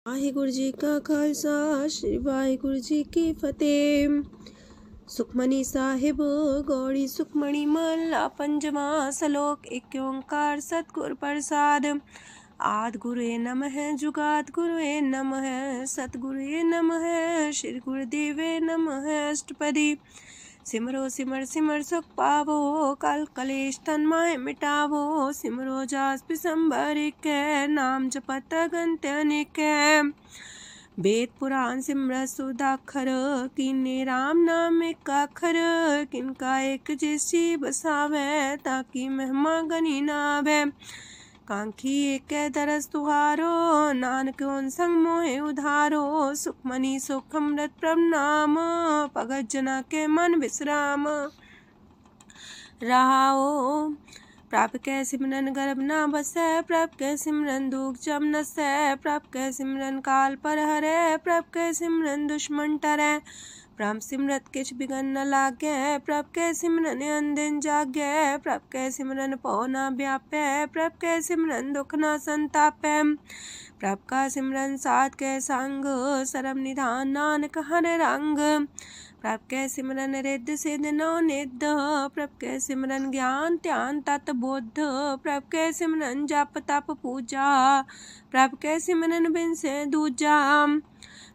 वाहिगुरु जी का खालसा श्री वाहिगुरु जी की फतेह। सुखमनी साहिब गौड़ी सुखमणि महला पंजवा सलोक। एक ओंकार सतगुर प्रसाद। आद गुरुए नमः जुगाद गुरुए नमः सतगुरुए नमः श्री गुरुदेवे नमः। अष्टपदी सिमरो सिमर सिमर सुख पावो कल कलेश तन माहे मिटावो। सिमरो जास पिसंबर के नाम जपत अगंत अनेक। वेद पुराण सिमरत सुदाखर किन्ने राम नाम एक अखर। किनका एक जैसी बसावे ताकि महिमा गनी नावे। कांखी एक दरस तुहारो नानक उन संग मोहे उधारो। सुखमनी सुख अमृत प्रभ नाम भगत जना के मन विश्राम। रहाओ प्रभ कै सिमरन गर्भ ना बसै। प्रभ कै सिमरन दुख जम नसै। प्रभ कै सिमरन काल पर हरै। प्रभ कै सिमरन दुश्मन टरै। प्रभ सिमरत किछ बिगन न लागै। प्रभ कै सिमरन अनदिन जागै। प्रभ कै सिमरन पौ ना व्यापै। प्रभ कै सिमरन दुख ना संतापै। प्रभ का सिमरन साध कै संग सरम निधान नानक हर रंग। प्रभ कै सिमरन रिद्ध सिद्ध नौ निध। प्रभ कै सिमरन ज्ञान ध्यान तत बुद्ध। प्रभ कै सिमरन जप तप पूजा। प्रभ कै सिमरन बिन से दूजा।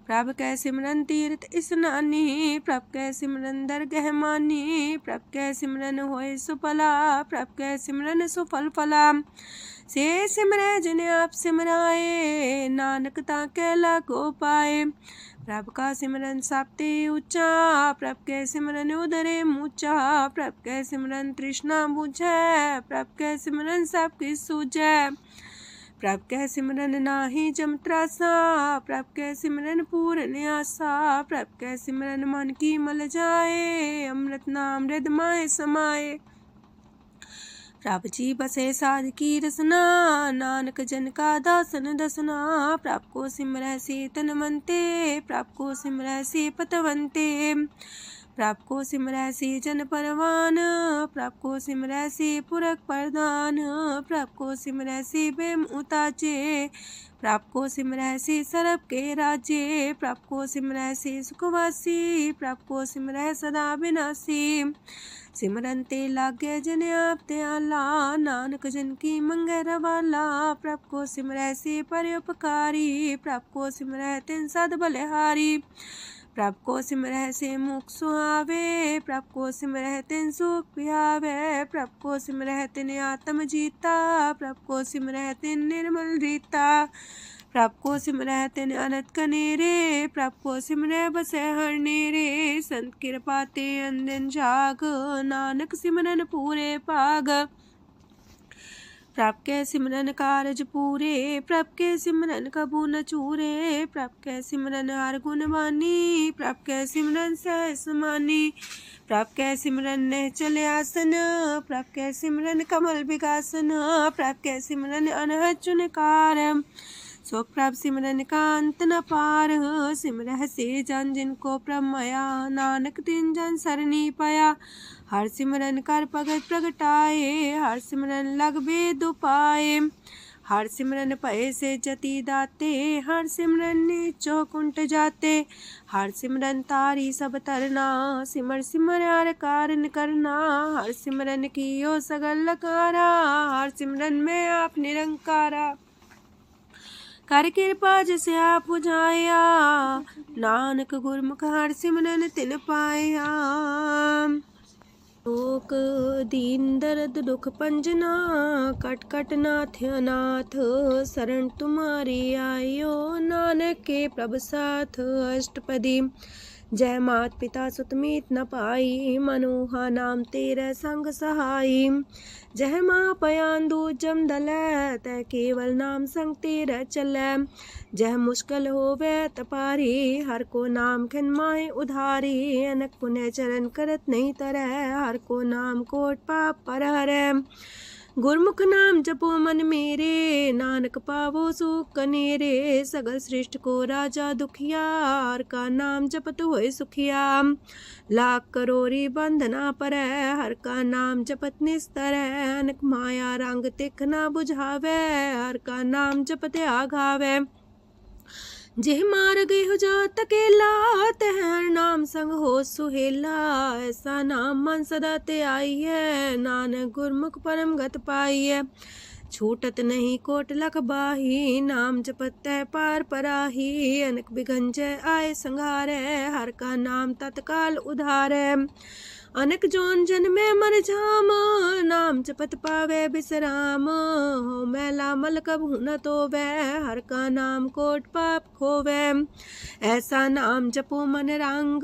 प्रभ कै सिमरन तीर्थ स्नानी। प्रभ कै सिमरन दरगह मानी। प्रभ कै सिमरन होए सुफला। प्रभ कै सिमरन सुफल फला। से सिमरै जिन आप सिमराए नानक ताके लागो पाए। प्रभ का सिमरन सबते ऊंचा। प्रभ कै सिमरन उदरे मूचा। प्रभ कै सिमरन तृष्णा बुझै। प्रभ कै सिमरन सब किछ सूझै। प्रभ कै सिमरन नाही जम त्रासा। प्रभ कै सिमरन पूर्ण आसा। प्रभ कै सिमरन मन की मल जाए। अमृत नाम हृद माए समाए। प्रभ जी बसे साध की रसना नानक जन का दासन दसना। प्रभ को सिमरै से तनवंते। प्रभ को सिमरै से पतवंते। प्रभ को सिमरै से जन परवान। प्रभ को सिमरै से पुरख प्रधान। प्रभ को सिमरै से बेम उताचे। प्रभ को सिमरै से सरब के राजे। प्रभ को सिमरै से सुखवासी। प्रभ को सिमरै सदा विनाशी। सिमरन ते लागे जन आप दयाला नानक जन की मंगै रवाला। प्रभ को सिमरै से परोपकारी। प्रभ को सिमरै तिन सद बलिहारी। प्रभ को सिमरै से मुख सुहावे। प्रभ को सिमरै तिन सुख पिहावे। प्रभ को सिमरै तिन आत्म जीता। प्रभ को सिमरै तिन निर्मल रीता। प्रभ को सिमरै तिन अनंत कनेरे। प्रभ को सिमरै बसै हर नेरे। संत कृपा ते अंदिन जाग नानक सिमरन पूरे पाग। प्रभ कै सिमरन कारज पूरे। प्रभ कै सिमरन कबू न चूरे। प्रभ कै सिमरन हर गुण बानी। प्रभ कै सिमरन सहस समानी। प्रभ कै सिमरन निश्चल आसन। प्रभ कै सिमरन कमल विगासन। प्रभ कै सिमरन अनहद चुनकार। सो प्रभ सिमरन का अंत न पार। सिमरह से जन जिनको प्रभ माया नानक तिन जन सरनी पाया। हर सिमरन कर भगत प्रगटाए। हर सिमरन लग वेद उपाय। हर सिमरन भय से जति दाते। हर सिमरन नीचो कुंट जाते। हर सिमरन तारी सब तरना। सिमर सिमर हर कारण करना। हर सिमरन कियो सगल लकारा। हर सिमरन में आप निरंकारा। कर कृपा जिसे आप बुझाया नानक गुरमुख हर सिमरन तिन पाया। लोक दीन दर्द दुख पंजना कट कट नाथ अनाथ। शरण तुम्हारी आयो नानक के प्रभ साथ। अष्टपदी जय मात पिता सुत मीत न पाई। मनोहा नाम तेरे संग सहाई। जय माँ पयान दूज जम दलै तै केवल नाम संग तेरे चलै। जह मुश्किल होवे तपारी हर को नाम खिन माहे उधारी। अनक पुण्य चरण करत नहीं तरह हर को नाम कोट पाप पर हरै। गुरमुख नाम जपो मन मेरे नानक पावो सुख कनेरे। सगल सृष्टि को राजा दुखिया हर का नाम जपत होए सुखिया। लाख करोरी बंधना परै हर का नाम जपत निस्तर। अनक माया रंग तिख ना बुझावे हर का नाम जपत आघावे। जेह मार गए हो जात अकेला, तह हर नाम संग हो सुहेला। ऐसा नाम मन सदा ते आई है, नानक गुरमुख परम गत पाई है। छूटत नहीं कोट लख बाही, नाम जपत है पार पराही। अनक बिगंजय आए संघारे, हर का नाम तत्काल उधारे। अनक जोन जन्मे मर जाम, नाम जपत पावे बिसराम। हो मैला मल कबहु न तोवे, हर का नाम कोट पाप खोवे। ऐसा नाम जपो मन रंग,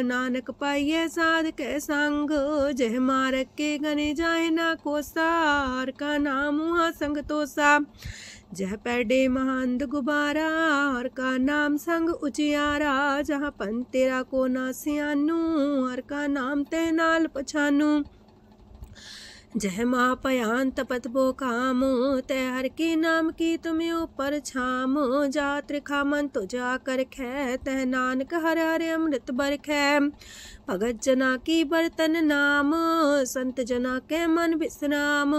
नानक पाइये साध के संग। जह मारक के गने जाए ना कोसा, हर का नाम हुआ संग तोसा। जह पैडे महंद गुबारा, हर का नाम संग उजियारा। जहाँ पन तेरा को ना सियानू, हर का नाम ते नाल पछानू। जह माँ पयान तपत बो काम, तय हर के नाम की तुम्हें ऊपर छाम। जात रिखा मन तो जा कर खे, तह नानक हर हर अमृत बरखै। भगत जना की बर्तन नाम, संत जना के मन विश्राम।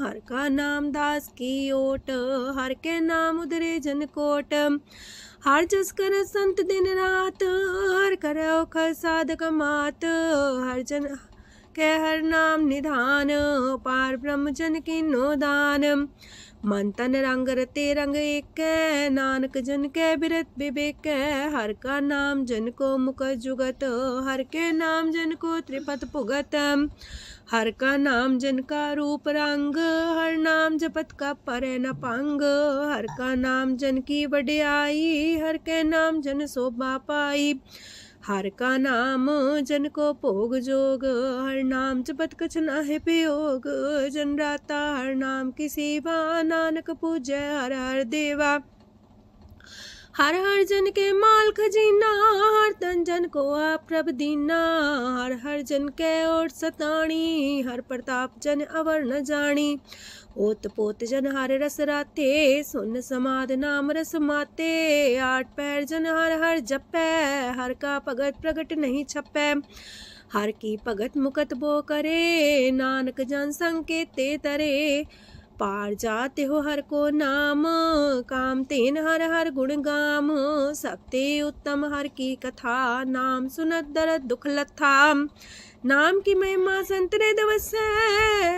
हर का नाम दास की ओट, हर के नाम उदरे जन कोट। हर जस कर संत दिन रात, हर करो खर साधक मात। हर जन के हर नाम निधान, पार ब्रह्म जन की नो दान। मन तन रंग रते रंग एक, नानक जन के बिरत विवेक। हर का नाम जन को मुख जुगत, हर के नाम जन को त्रिपत पुगत। हर का नाम जन का रूप रंग, हर नाम जपत का परे न पंग। हर का नाम जन की वडियाई, हर के नाम जन शोभा पाई। हर का नाम जन को भोग जोग, हर नाम जपत कछ नाहि वियोग। जन राता हर नाम की सेवा, नानक पूजै हर हर देवा। हर हर जन के माल खजीना, हर तन जन को आप प्रभ दीना। हर हर जन के ओट सताणी, हर प्रताप जन अवर न जानी। ओत पोत जन हर रस राते, सुन समाद नाम रस माते। आठ पैर जन हर हर जपै, हर का भगत प्रगट नहीं छपै। हर की भगत मुकत बो करे, नानक जन संकेते तरे। पार जाते हो हर को नाम, काम तेन हर हर गुण गाम। सबते उत्तम हर की कथा, नाम सुनत दरद दुख लथा। नाम की महिमा संत रे दवसै,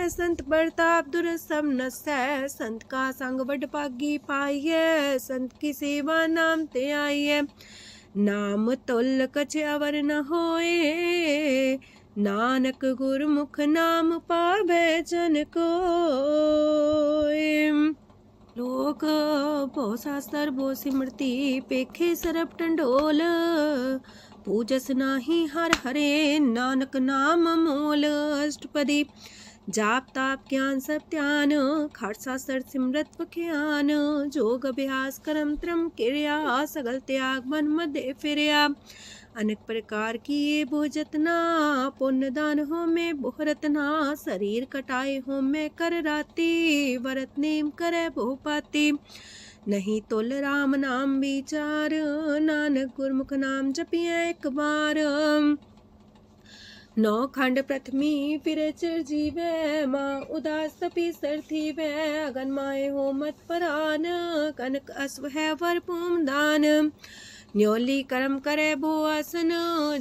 संत प्रताप दुर सब नसै। संत का संग वड पागी पाइयै, संत की सेवा नाम ते आइयै। नाम तुल कछ अवर न होए, नानक गुरमुख नाम पावै जन कोय। लोक भो शास्त्र भो सिमरती, पेखे सरब टंडोल। पूजस नाही हर हरे, नानक नाम मोल। अष्टपदी जाप ताप ज्ञान सब ध्यान, खट शास्त्र सिमरत बख्यान। जोग अभ्यास करम त्रम क्रिया, सगल त्याग मन मध्य फिरया। अनेक प्रकार की ये बहु जतना, पुण्य दान हो में बहु रतना। शरीर कटाए हो में कर राती, वरत नेम करे बहु पाती। नहीं तुल राम नाम विचार, नानक गुरमुख नाम जपिए एक बार। नौ खंड प्रथमी फिर चिर जीवै, माँ उदास तपी सर थीवै। अगन माए हो मत परान, कनक अश्व है वर पूम दान। न्योली कर्म करे भो आसन,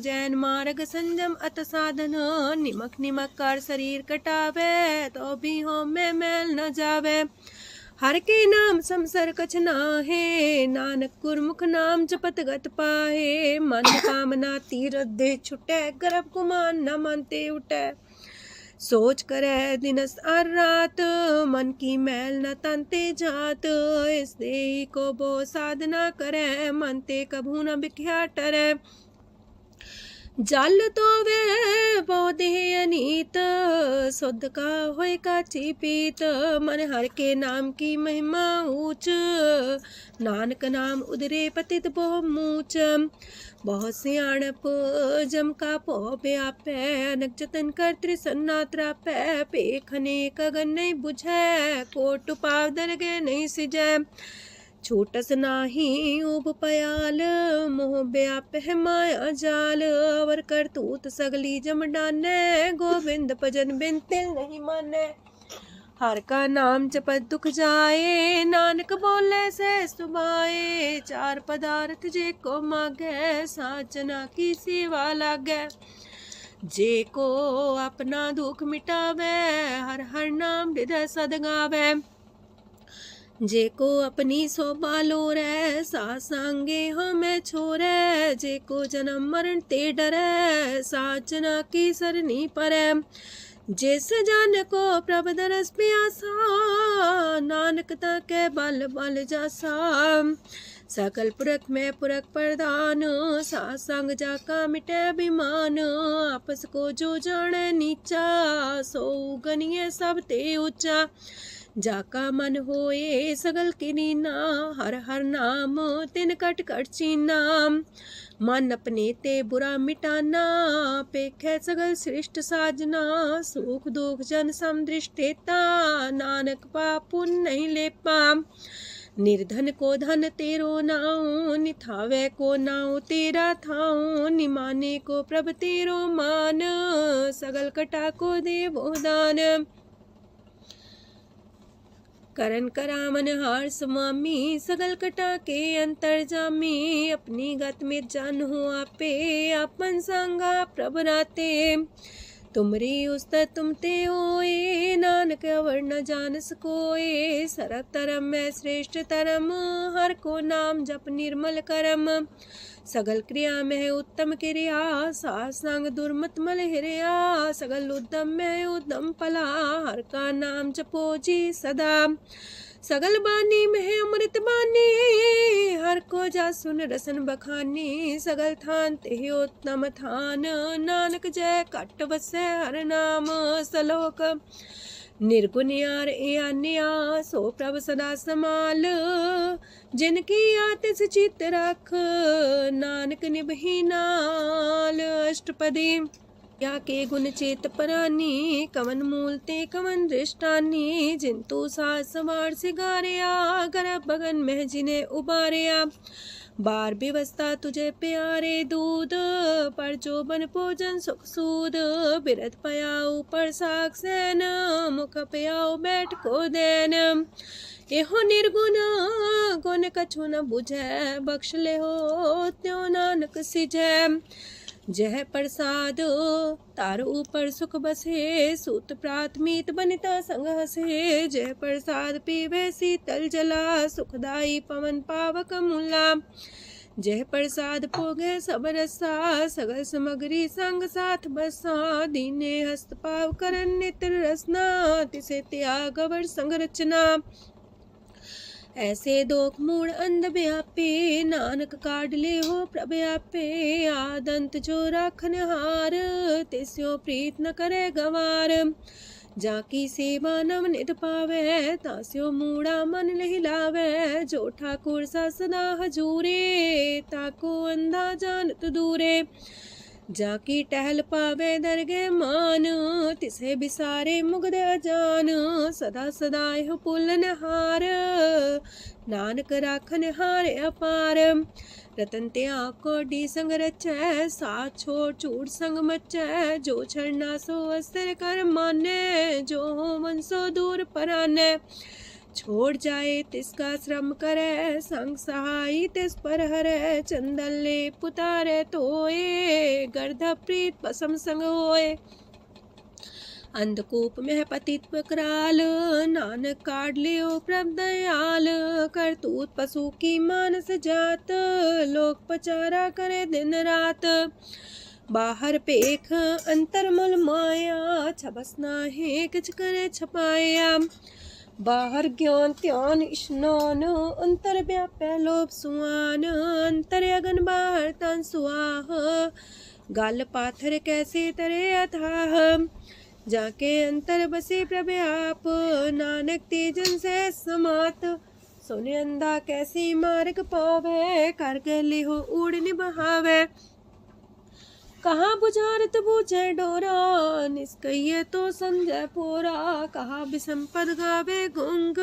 जैन मार्ग संजम अत साधन। निमक निमक कर शरीर कटावे, तो भी हो में मैल न जावे। हर के नाम समसर कछ नाहे, नानक गुरमुख नाम जपत गत पाहे। मन कामना तीरथ दे छुटै, गर्भ गुमान न मानते उठै। सोच करे दिनस और रात, मन की मैल न तनते जात। इस देही को बो साधना करे, मनते कभू न बिख्या टरै। जल तो वे पौधे अनीत, शुद्ध का होए काची पीत। मन हर के नाम की महिमा ऊंच, नानक नाम उदरे पतित बहु मूच। बहुत सियाणप जम का पो व्यापै, अनक जतन कर त्रिसन्ना त्रापै। पेखने कगन नहीं बुझै, कोट पाव दरगे नहीं सिजै। छूटस नाही उब पयाल, मोह व्याप है माया जाल। अवर करतूत सगली जम डानै, गोविंद भजन बिन तिल नहीं मानै। हर का नाम जपत दुख जाए, नानक बोले से सुभाए। चार पदार्थ जे को मागे, साजना की सेवा लागे। जे को अपना दुख मिटावे, हर हर नाम हृदय सद गावे। जे को अपनी शोभा लोरे, सासंगे हमें छोरे। जे को जन्म मरण ते डरे, साजना की सरनी परे। जिस जन को प्रभ दरस प्यासा, नानक ताके बल बल जासा। सकल पुरख में पुरख प्रधान, सासंग जाका मिटे अभिमान। आपस को जो जाने नीचा, सो गनिए सब ते ऊंचा। जाका मन होए सगल किनीना, हर हर नाम तिन कट कट चीना। मन अपने ते बुरा मिटाना, पेखे सगल श्रेष्ठ साजना। सुख दुख जन समदृष्टेता, नानक पाप पुण्य नहीं लेपा। निर्धन को धन तेरो नाऊ, निथावे को नाऊ तेरा थाऊ। निमाने को प्रभ तेरो मान, सगल कटा को देवो दान। करन करामन हार समामी, सगल कटा के अंतर जामी। अपनी गत में जन हो आपे, आपन संगा प्रभ राते। तुमरी उस्ता तुम ते होए, नानक अवर न जान सकोए। सरब तरम में श्रेष्ठ तरम, हर को नाम जप निर्मल करम। सगल क्रिया में उत्तम क्रिया, सासंग दुर्मत मल हिरिया। सगल उद्यम में उद्यम फला, हर का नाम जपो जी सदा। सगल बानी में अमृत बानी, हर को जा सुन रसन बखानी। सगल थान ते उत्तम थान, नानक जय कट बसे हर नाम सलोक। निर्गुण यार आन्या, सो प्रभ सदा समाल। जिनकी आतिस चित रख, नानक निभही नाल। अष्टपदी या के गुण चेत परानी, कवन मूल ते कवन दृष्टानी। जिंतु सास सवार सिगारिया, गर्भ बगन में जिन्हें उबारिया। बार व्यवस्था तुझे प्यारे दूध, पर जो बन भोजन सुख सूद। बिरत पयाऊ पर साग सैन, मुख पयाऊ बैठ को देन। एहो निर्गुण गुण कछु न बुझै, बख्श ले हो त्यों नानक सिझै। जह प्रसाद तार ऊपर सुख बसे, सूत प्रात मीत बनिता संग हसे। जह प्रसाद पीवे शीतल जला, सुखदाई पवन पावक मूला। जह प्रसाद भोगे सब रसा, सगल समग्री संग साथ बसा। दीने हस्त पाव करन नित्र रसना, तिसे त्याग अवर संग रचना। ऐसे दोख मूड अंध व्यापे, नानक काढ़ ले हो प्रभ आपे। आदंत जो राखन हार, तिस्यो प्रीत न करे गवार। जाकी सेवा नव नित पावे, तास्यो मूड़ा मन लहिलावे। जो ठाकुर सा सदा हजूरे, ताको अंधा जानत दूरे। जाकी टहल पावे दरगे मान, तिसे बिसारे मुग्ध अजान। सदा सदा यह पुलन हार, नानक राखन हार अपार। रतन त्याग कोडी संग रचै, साथ छोड़ चूड़ संग मचै। जो छड़ना सो अस्थिर कर माने, जो हो मन सो दूर पराने। छोड़ जाए तिसका श्रम करे, संग सहाई तिस पर हरे। चंदन ले पुतारे तोए, गर्ध प्रीत पसम संग होए। अंधकूप में पतित कराल, नानक काढ़ लियो प्रभ दयाल। करतूत पशु की मानस जात, लोक पचारा करे दिन रात। बाहर पेख अंतर मूल माया, छबस नाहे किछ करे छपाया। बाहर ज्ञान ध्यान स्नान, अंतर व्यापै लोभ सुआन। अंतर अगन बाहर तन सुआह, गल पाथर कैसे तरे अथाह। जाके अंतर बसे प्रभ आप, नानक तेजन से समात। सोने अंधा कैसी मार्ग पावे, कर गले हो उड़ निबहावे। कहाँ बुझारत बूझे डोरा, निष्कइये तो समझे पोरा। कहाँ बिसंपद गावे गुंग,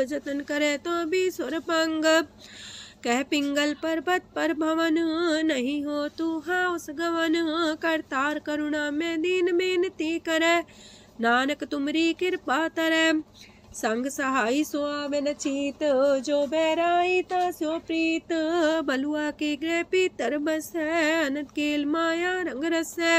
जतन करे तो भी सुर पंग। कह पिंगल पर्वत पर भवन, नहीं हो तू हाउस गवन। करतार करुणा में दीन बेनती करे, नानक तुमरी कृपा तरੈ। संग सहाई सो आवे न चीत, जो बैराई तास्यो प्रीत। बलुआ के गृह पीतर बसै, अनंत केल माया रंग रसै।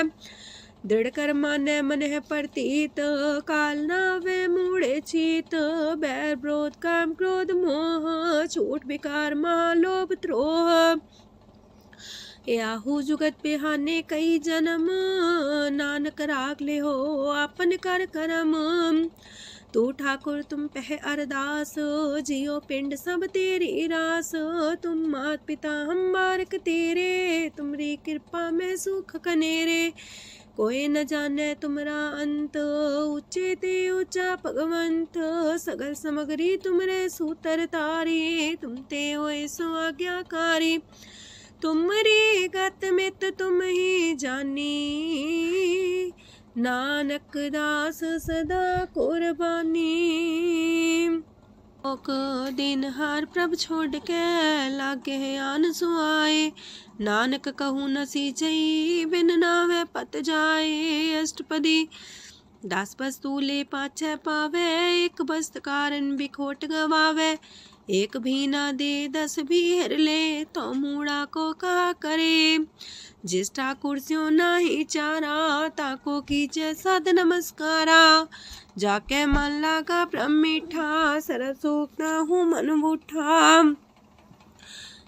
दृढ़ कर मानै मन है प्रतीत, काल नावे मूढ़े चीत। बैर विरोध काम क्रोध मोह, छूट विकार महालोभ द्रोह। याहू जुगत बिहाने कई जन्म, नानक राख ले हो अपन कर करम। तू ठाकुर तुम पह अरदास, जियो पिंड सब तेरी रास। तुम मात पिता हम बारक तेरे, तुमरी कृपा में सुख कनेरे। कोई न जाने तुमरा अंत, ऊंचे ते ऊंचा भगवंत। सगल समगरी तुमरे सूतर तारी, तुम ते होए सो आज्ञाकारी। तुमरी गत मित तुम ही जानी, नानक दास सदा कुर्बानी। ओक दिन हर प्रभ छोड़ के, लागे आन सुआए। नानक कहूँ न सींचई, बिन नावे पत जाए। अष्टपदी दस वस्तु ले पाछै पावे, एक वस्त कारण बिखोट गवावे। एक भी ना दे दस भी हर ले, तो मूड़ा को कहा करे। जिस ठाकुर स्यो नाही चारा, ताको कीजे सद नमस्कारा। जाके मन लागा ब्रह्म मीठा, सरस सूखता हूँ मन बूठा।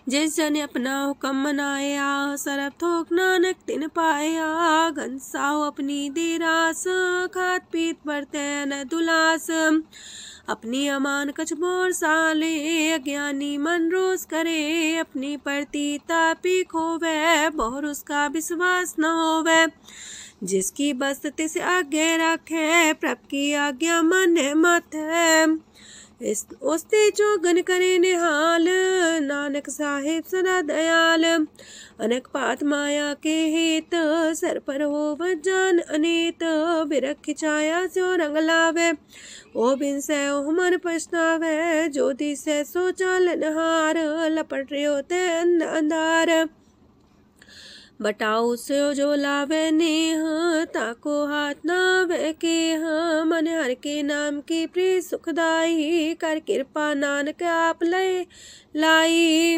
जिस जन अपना हुक्म मनाया, सरब थोक नानक तिन पाया। घनसाओ अपनी दे रास, खात पीत बरतै न दुलास। अपनी अमान कछ बोर साले, अज्ञानी मन रोस करे। अपनी प्रति तापी खोवे, बहुर उसका विश्वास न होवे। जिसकी बस तिस आगे रखे, प्रभ की आज्ञा माने माथे। उस्ते चौगन करे निहाल, नानक साहिब सदा दयाल। अनेक पात माया के हेत, सर पर हो जान अनेत। बिरख छाया स्यो रंग लावे, ओ बिन से ओ मन पछतावे। जो दिसे सो चालन हार, लपट रहो ते अंधार। बटाऊ से जो लावे नेह, ताको हाथ नावे केह। मन हर के नाम की प्रिय सुखदाई, कर कृपा नानक आप लय लाई।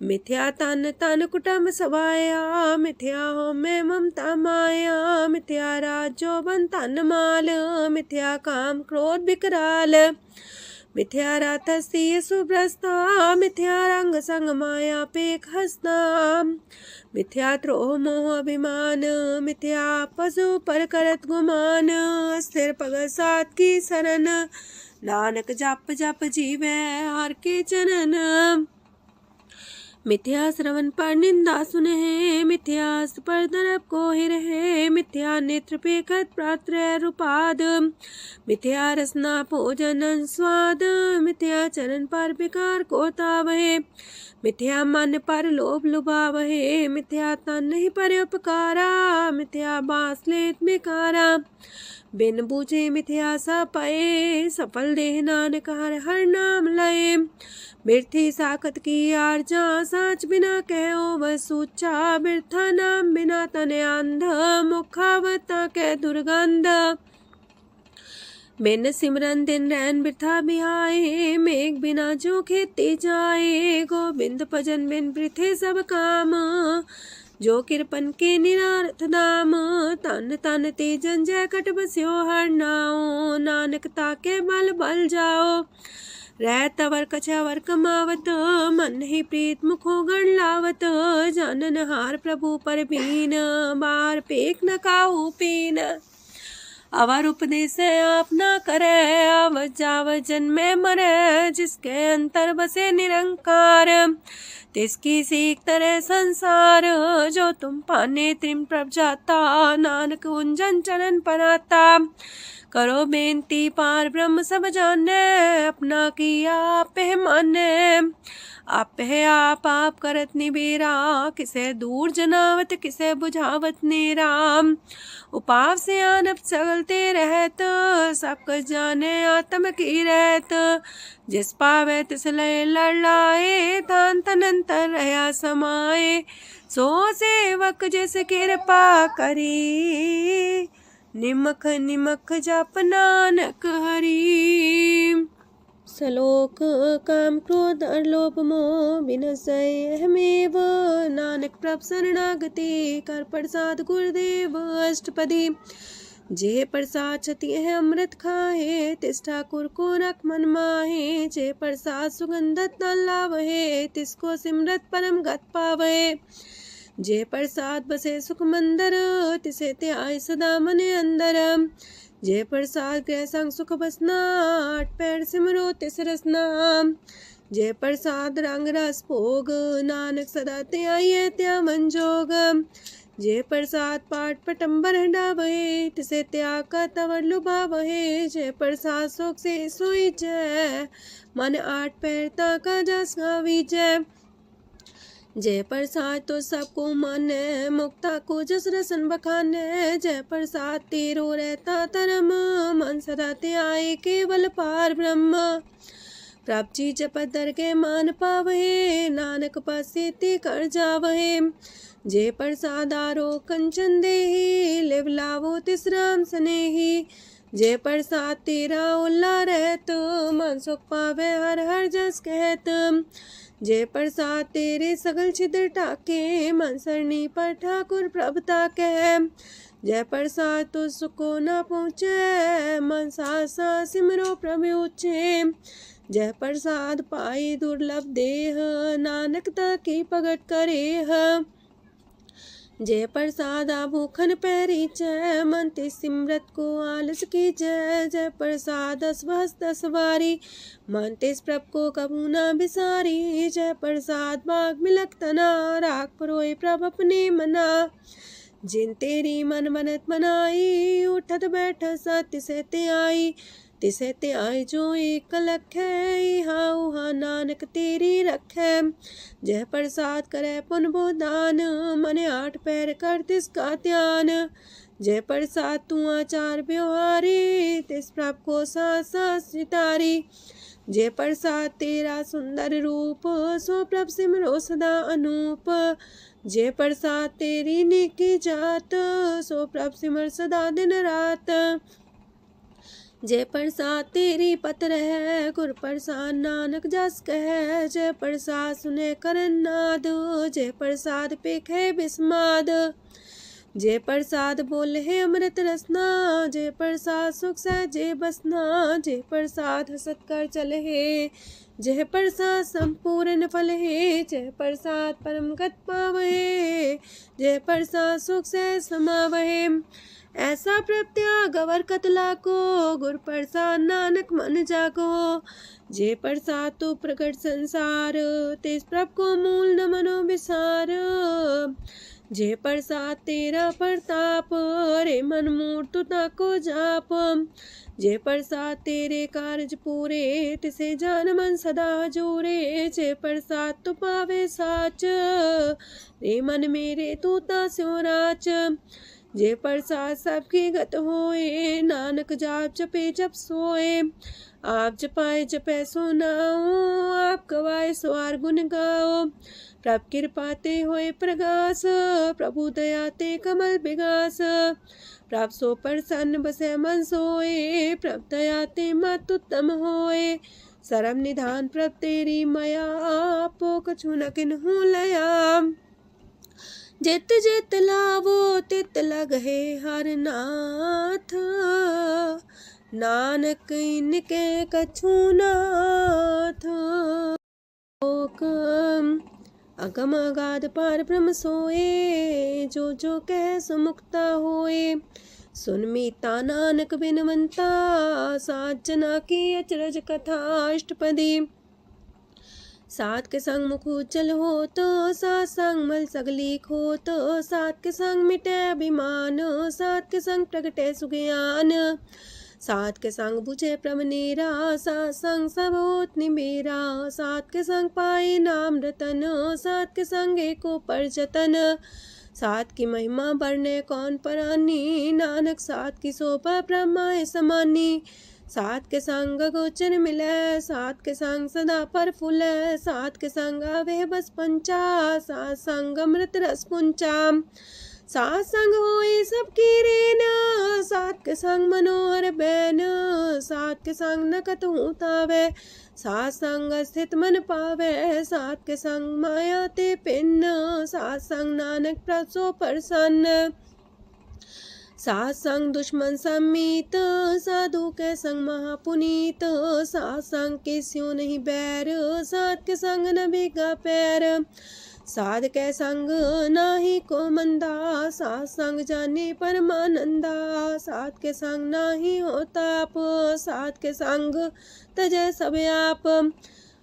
मिथ्या तन तन कुटुंब सवाया, मिथ्या हो में ममता माया। मिथ्या राज जोबन तन माल, मिथ्या काम क्रोध विकराल। मिथ्या रातसी सुभ्रस्ता, मिथ्या रंग संग माया पेख हस्ता। मिथ्या द्रोह मोह अभिमान, मिथ्या पशु पर करत गुमान। स्थिर पग सात की शरण, नानक जप जप जीवे हर के चरण। मिथ्या श्रवण पर निंदा सुने, मिथ्या पर दरब को ही रहे। मिथ्या नेत्र पेखत प्रात्र रूपाद, मिथ्या रसना भोजन स्वाद। मिथ्या चरण पर विकार को तावहे, मिथ्या मन पर लोभ लुभावहे। मिथ्या तन ही पर उपकारा, मिथ्या बास लेत बेकारा। बिन बूझे मिथ्या सा पाए, सफल देह नानक हर हर नाम लय। बिरथी साखत की आरजा, साच बिना कहो वह सूचा। बिरथा नाम बिना तने अंध, मुखावता के दुर्गंध। बिन सिमरन दिन रैन बिरथा बिहाए, मेघ बिना जो खेती जाए। गोविंद भजन बिन बिरथे सब काम, जो किरपन के निरारथ दाम। तन तन ते जंजय कट बस्यो हर नाओ, नानक ताके बल बल जाओ। रह तवर कछवर कमावत, मन ही प्रीत मुखो गण लावत। जानन हार प्रभु पर बीन, बार पेख न काहू पीन। अवर उपदेश आप न करे, आवत जावत जन्मे मरे। जिसके अंतर बसे निरंकार, तिसकी सीख तरह संसार। जो तुम पाने त्रिम प्रभ जाता, नानक उंजन चरण पनाता। करो बेनती पार ब्रह्म सब जाने, अपना किया आप माने। आप है आप करत निबेरा, किसे दूर जनावत किसे बुझावत नेरा। उपाव से आनप चलते रहत, सब कुछ जाने आत्म की रहत। जिस पावे तिस लय लड़ाए, तान तनंतर रहा समाए। सो सेवक जिस कृपा करी, निमख निमख जप नानक हरि। सलोक काम क्रोध लोभ मोह विनशय अहमेव, नानक प्रभ शरणागति कर प्रसाद गुरुदेव अष्टपदी। जे प्रसाद छति है अमृत खाहे, तिस ठाकुर को रख मन माहे। जे प्रसाद सुगंधत न लावहे, तिसको सिमरत परम गत पावहे। जे प्रसाद बसे सुख मंदर, तिसे त्याय सदा मने अंदर। जे प्रसाद गृह संग सुख बसना, आठ पैर सिमरो तिस रसना। जे प्रसाद रंग रस भोग, नानक सदा त्याये त्या मन जोग। जे प्रसाद पाठ पटम्बर डावहे, तिसे त्याग का तवर लुभावहे। जे प्रसाद शोक से सोई जय, मन आठ पैर ताका जस गावी जय। जय प्रसाद तो सबको माने, मुक्ता को जस रसन बखाने। जय प्रसाद तेरो रहता धर्म, मन सदा त्याए केवल पार ब्रह्म। प्रभ जी जपत दर के मान पावहे, नानक पासे ते कर जावहे। जे प्रसाद आरो कंचन देहि, लिव लावो तिस राम स्नेही। जे प्रसाद तेरा उल्ला रहत, मन सुख पावे हर हर जस कहत। जे प्रसाद तेरे सगल छिद्र टाके, मन सरनी पर ठाकुर प्रभ ताके। जय प्रसाद तो सुको न पहुँचे, मन सासा सिमरो प्रभु ऊँचे। जय प्रसाद पाई दुर्लभ देह, नानक ताकी प्रगट करेह। जय प्रसाद आभूखन पैरी जय, मन ते सिमरत को आलस की जय। जय प्रसाद अस्वस्थ सवारी, मन तिस प्रभ को कबू न बिसारी। जय प्रसाद बाग मिलक तना, राख परोए प्रभ अपने मना। जिन तेरी मन मनत मनाई, उठत बैठत सत तिसे ते आई। तिसे ते आई जो एक लख है, हाँ उहाँ नानक तेरी रखै। जय प्रसाद करे पुन बोदान, मने आठ पैर कर तिसका ध्यान। जय प्रसाद तू आचार व्यवहारी, तिस प्रभ को सास सास सितारी। जय प्रसाद तेरा सुंदर रूप, सो प्रभ सिमरो सदा अनूप। जय प्रसाद तेरी नेकी जात, सो प्रभ सिमर सदा दिन रात। जय प्रसाद तेरी पत्र है, गुर प्रसाद नानक जस कह। जय प्रसाद सुने करन नाद, जय प्रसाद पेखे बिस्माद। जय प्रसाद बोले है अमृत रसना, जय प्रसाद सुख सहजे बसना। जय प्रसाद हसत कर चले है, जय प्रसाद संपूर्ण फल है। जय प्रसाद परम गत पावहे, जय प्रसाद सुख से समावहे। ऐसा प्रत्याग अवर कतला को, गुर प्रसाद नानक मन जागो। जय प्रसाद तो प्रकट संसार, तेज प्रभ को मूल न मनो विसार। जय प्रसाद तेरा प्रताप, रे मन मूर्त ताको जाप। जय प्रसाद तेरे कारज पूरे, तिसे जान मन सदा जोरे। जय प्रसाद तू पावे साच, रे मन मेरे तू तास्यो राच। जय प्रसाद सबकी गत होए, नानक जाप जपे जप सोए। आप जपाए जपे सो नाओ, आप गवाए स्वार गुण गाओ। प्रभ कृपा ते होए प्रगास, प्रभु दया ते कमल विगास। प्रभ सो प्रसन्न बसे मन सोए, प्रभ दया ते मत उत्तम होए। सरम निधान प्रभ तेरी मया, आपो कछु न किन्हु लया। जित जित लावो तित लगहे हर नाथ, नानक इनके कछु नाथ। अगम अगाध पार ब्रह्म सोए, जो जो कह सो मुक्ता होए। सुन मीता नानक बिनवंता, सात जना की अचरज कथा अष्टपदी। सात के संग मुख उज्जल हो तो, सात संग मल सगली खो तो। सात के संग मिटे अभिमान, सात के संग प्रगटे सुज्ञान। सात के संग बुझे प्रभ नेरा, सात संग सब होत निमेरा। सात के संग पाए नाम रतन, सात के संग एको पर जतन। सात की महिमा बरने कौन परानी, नानक सात की शोभा ब्रह्माए समानी। सात के संग गोचर मिले, सात के संग सदा पर फूले। सात के संग आवे बस पंचा, सात संग अमृत रस पुंचा। सात संग होए सबकी रेन, सात के संग मनोहर बैन, सात के संग न कतहु तावै, सात संग स्थित मन पावै, सात के संग माया ते पिन्न, सात संग नानक प्रसो प्रसन्न, सात संग दुश्मन समीत, साधु के संग महापुनीत, सात संग के स्यों नहीं बैर, सात के संग न भीगा पैर, साध के संग नाही को मंदा, सात संग जाने परमानंदा, सात के संग नाही हो ताप, सात के संग तजय सब आप,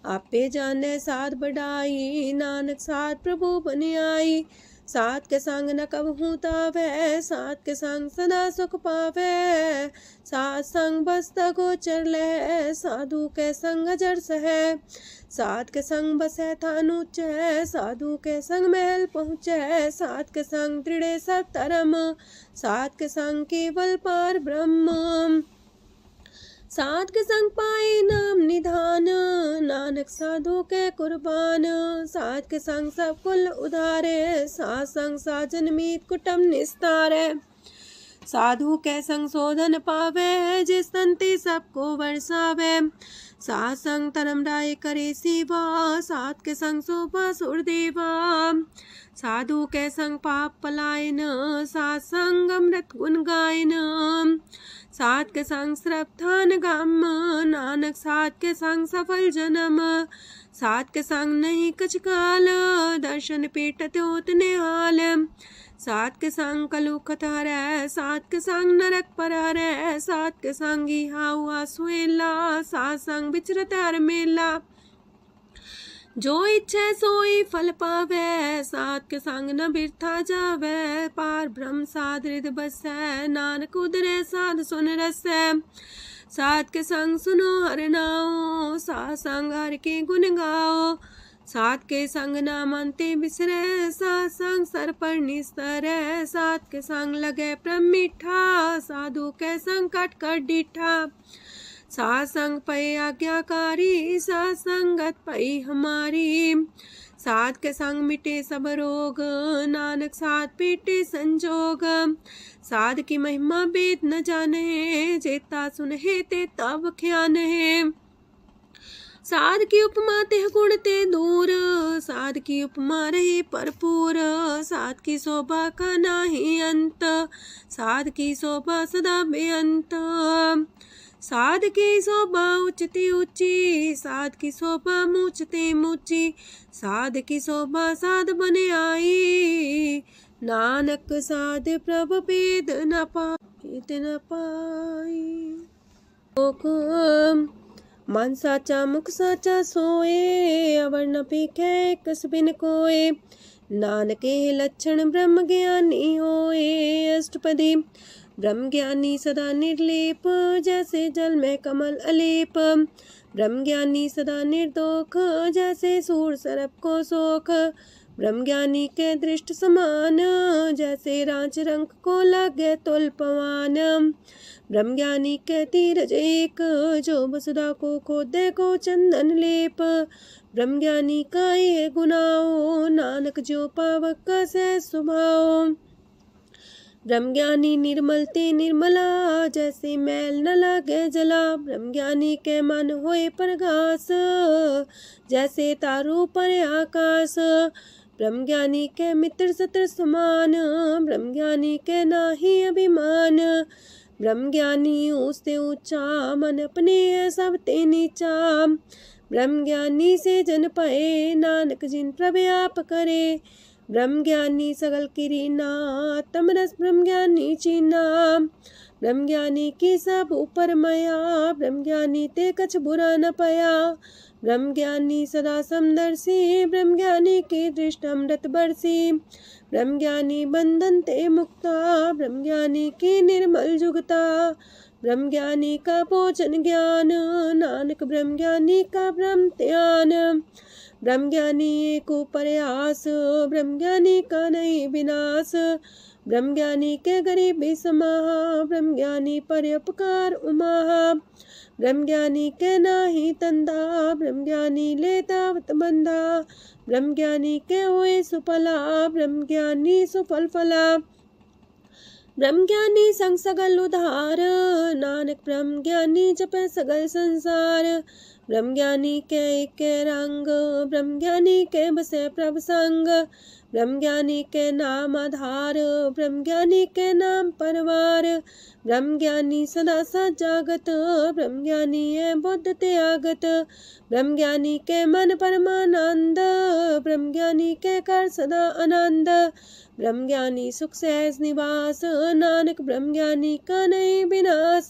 आपे जाने साध बढ़ाई, नानक साध प्रभु बन आई, सात के संग न कबहू तावै, सात के संग सदा सुख पावै, सात संग बसता गोचर लहै, साधु के संग अजर सहै, सात के संग बसै थान ऊंचै, साधु के संग महल पहुँचै, सात के संग दृढ़ सब धर्म, सात के संग केवल पार ब्रह्म, सात के संग पाए नाम निधान, नानक साधु के कुर्बान, सात के संग सब कुल उधारे, सात संग साजन मीत कुटुम निस्तारे, साधु के संग शोधन पावे, जिस संति सबको बरसावे, सात संग धर्म राय करे सेवा, सात के संग शोभा सुरदेवा, साधु के संग पाप पलायन, सात संग अमृत गुण गायन, सात के संग श्रद्धान गम, नानक सात के संग सफल जन्म, सात के संग नहीं कछ काल, दर्शन पेटत होत निहाल, सात के संग कलुखत हरै, सात के संग नरक पर हरै, सात के संग इहा हुआ सुहेला, सात संग विचरत हर मेला, जो इच्छा सोई फल पावै, सात के संग न बिरथा जावै, पार ब्रह्म साध हृद बसै, नानक उदरै साध सुन रसै, सात के संग सुनो हर नाओ, सात संग हर के गुण गाओ, सात के संग नाम अंते बिसरै, सात संग सर पर निस्तरै, सात के संग लगे प्रेम मीठा, साधु के संग कट कर डीठा, सात संग पै आज्ञाकारी, सात संगत पै हमारी, सात के संग मिटे सब रोग, नानक सात पीटे संजोग, साध की महिमा वेद न जाने, जेता सुनहे ते तब ख्यान है, साध की उपमा तेह गुण ते दूर, साध की उपमा रही भरपूर, साध की शोभा का नाही अंत, साध की शोभा सदा बेअंत, साध की शोभा उच्चती ऊंची, साध की शोभा मूचते मूची, साध की शोभा साध बने आई, नानक साध प्रभु भेद न पाई, मन साचा मुख साचा सोए, अवर न पीखे कस बिन कोए, नानके लक्षण ब्रह्म ज्ञानी होए, अष्टपदी ब्रह्म ज्ञानी सदा निर्लेप, जैसे जल में कमल अलेप, ब्रह्म ज्ञानी सदा निर्दोख, जैसे सूर सर्प को सोख, ब्रह्म ज्ञानी के दृष्ट समान, जैसे रांच रंग को लगे तुल पवान, ब्रह्म ज्ञानी के तीरज एक, जो वसुधा को खोदे को चंदन लेप, ब्रह्म ज्ञानी का ये गुनाओ, नानक जो पावक का सह स्वभाव, ब्रह्म ज्ञानी निर्मल ते निर्मला, जैसे मैल न लागे जला, ब्रह्म ज्ञानी के मन होए प्रगास, जैसे तारू पर आकाश, ब्रह्म ज्ञानी के मित्र सत्र समान, ब्रह्म ज्ञानी के नाही अभिमान, ब्रह्म ज्ञानी ऊंचते ऊंचा, मन अपने है सब ते नीचा, ब्रह्म ज्ञानी से जन पाए, नानक जिन प्रभु आप करे, ब्रह्म ज्ञानी सगल किरीना, तमरस ब्रह्म ज्ञानी चीना, ब्रह्म ज्ञानी की सब ऊपर मया, ब्रह्म ज्ञानी ते कछ बुरा न पया, ब्रह्म ज्ञानी सदा समदर्शी, ब्रह्म ज्ञानी की दृष्ट अमृत बरसी, ब्रह्म ज्ञानी बंधन ते मुक्ता, ब्रह्म ज्ञानी की निर्मल जुगता, ब्रह्म ज्ञानी का भोजन ज्ञान, नानक ब्रह्म ज्ञानी का ब्रह्म ध्यान, ब्रह्म ज्ञानी एक ऊपर आस, ब्रह्म ज्ञानी का नहीं विनाश, ब्रह्म ज्ञानी के गरीबी समाहा, ब्रह्म ज्ञानी पर उपकार उमाहा। ब्रह्म ज्ञानी के नाही तंदा, ब्रह्म ज्ञानी लेतावत बंधा। ब्रह्म ज्ञानी के हुए सुफला, ब्रह्म ज्ञानी सुफल फला। ब्रह्म ज्ञानी संग सगल उधार, नानक ब्रह्म ज्ञानी जपे सगल संसार। ब्रह्म ज्ञानी के एक रंग, ब्रह्म ज्ञानी के बसे प्रभ संग। ब्रह्म ज्ञानी के नाम आधार, ब्रह्म ज्ञानी के नाम परवार। ब्रह्म ज्ञानी सदा सजागत, ब्रह्म ज्ञानी है बुद्ध त्यागत। ब्रह्म ज्ञानी के मन परमानंद, ब्रह्म ज्ञानी के कर सदा आनंद। ब्रह्म ज्ञानी सुख सहज निवास, नानक ब्रह्म ज्ञानी का नहीं विनाश।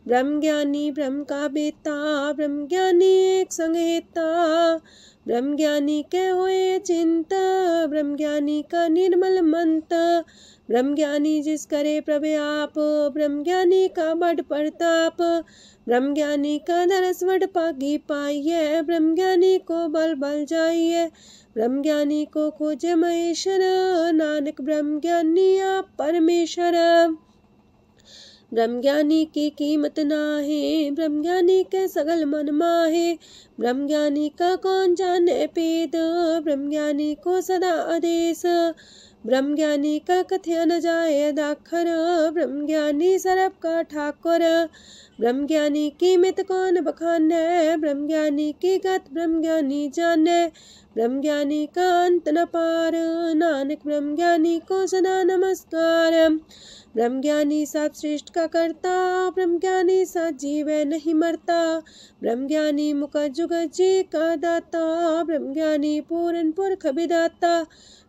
ब्रह्म ज्ञानी ब्रह्म का बेता, ब्रह्म ज्ञानी एक संग हेता। ब्रह्म ज्ञानी के हुए चिंता, ब्रह्म ज्ञानी का निर्मल मंत। ब्रह्म ज्ञानी जिस करे प्रभु आप, ब्रह्म ज्ञानी का बड़ प्रताप। ब्रह्म ज्ञानी का दरस वड पागी पाइये, ब्रह्म ज्ञानी को बल बल जाइए। ब्रह्म ज्ञानी को खोजे महेश्वर, नानक ब्रह्म ज्ञानी आप परमेश्वर। ब्रह्म ज्ञानी की कीमत नाहे, ब्रह्म ज्ञानी के सगल मन माहे। ब्रह्म ज्ञानी का कौन जाने पेद, ब्रह्म ज्ञानी को सदा आदेश। ब्रह्म ज्ञानी का कथ्या न जाए दाखर, ब्रह्म ज्ञानी सरब का ठाकुर। ब्रह्म ज्ञानी की मित कौन बखाने, ब्रह्म ज्ञानी की गत ब्रह्म ज्ञानी जाने। ब्रह्म ज्ञानी का अंत न पार, नानक ब्रह्म ज्ञानी को सदा नमस्कार। ब्रह्म ज्ञानी सब श्रेष्ठ का करता, ब्रह्म ज्ञानी सजीव नहीं मरता। ब्रह्म ज्ञानी मुख जुग जी का दाता, ब्रह्म ज्ञानी पूरन पुरख विदाता।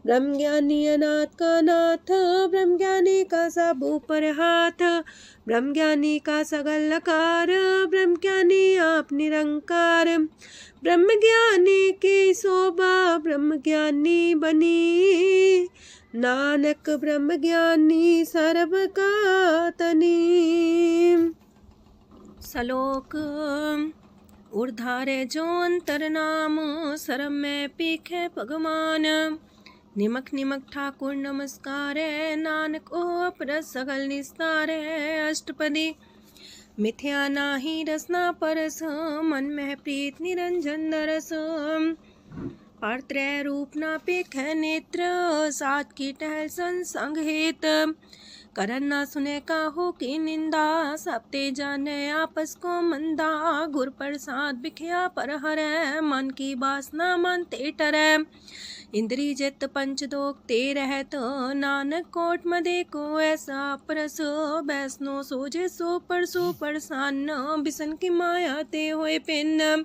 ब्रह्म ज्ञानी अनाथ का नाथ, ब्रह्म ज्ञानी का सब ऊपर हाथ। ब्रह्म ज्ञानी का सगल लकार, ब्रह्म ज्ञानी आप निरंकार। ब्रह्म ज्ञानी की शोभा, ब्रह्म ज्ञानी बनी। नानक ब्रह्म ज्ञानी सर्व का तनी। श्लोक ऊर्धारे जो अंतर नाम, सरम में पीखे भगवान। निमक निमक ठाकुर नमस्कार, नानक ओ पर सगल निस्तार। अष्टपदी मिथ्या नाही रसना परस, मन में प्रीत निरंजन दरस। पात्रय रूप ना पेख नेत्र, सात की टहल संसंग हेत। करन ना सुने काहू की निंदा, सब ते जाने आपस को मंदा। गुर प्रसाद बिखया पर हरै, मन की वासना मानते टरै। इंद्री जित पंच दोख ते रहत, नानक कोट मदे को ऐसा परस। बैसनो सोजे सो परसो परसान, बिसन की माया ते होए पिन।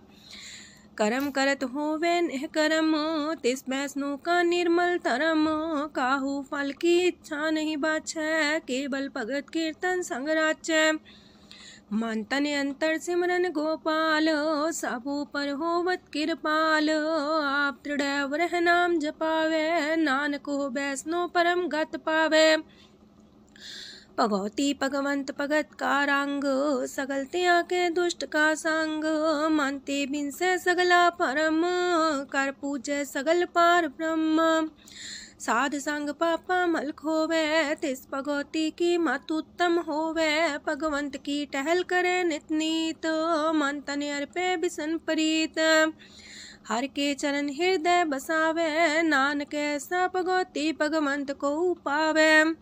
करम करत होवे निह करम, तिस बैसनो का निर्मल तरम। काहू फल की इच्छा नहीं बाछै, केवल भगत कीर्तन संग राचै। मन तन अंतर सिमरन गोपाल, सब ऊपर होवत कृपाल। आप दृढ़ रह नाम जपावे, नानक हो बैसनो परम गत पावे। भगवती भगवंत भगत का रंग, सगल त्याग के दुष्ट का संग। मानते बिन से सगला परम, कर पूजे सगल पार ब्रह्म। साध संग पापा मल खोवे, तिस भगवती की मत उत्तम होवे। भगवंत की टहल करे नित नीत, मन तन अर्पे बिसन प्रीत। हर के चरण हृदय बसावे, नानक ऐसा भगवती भगवंत को पावे।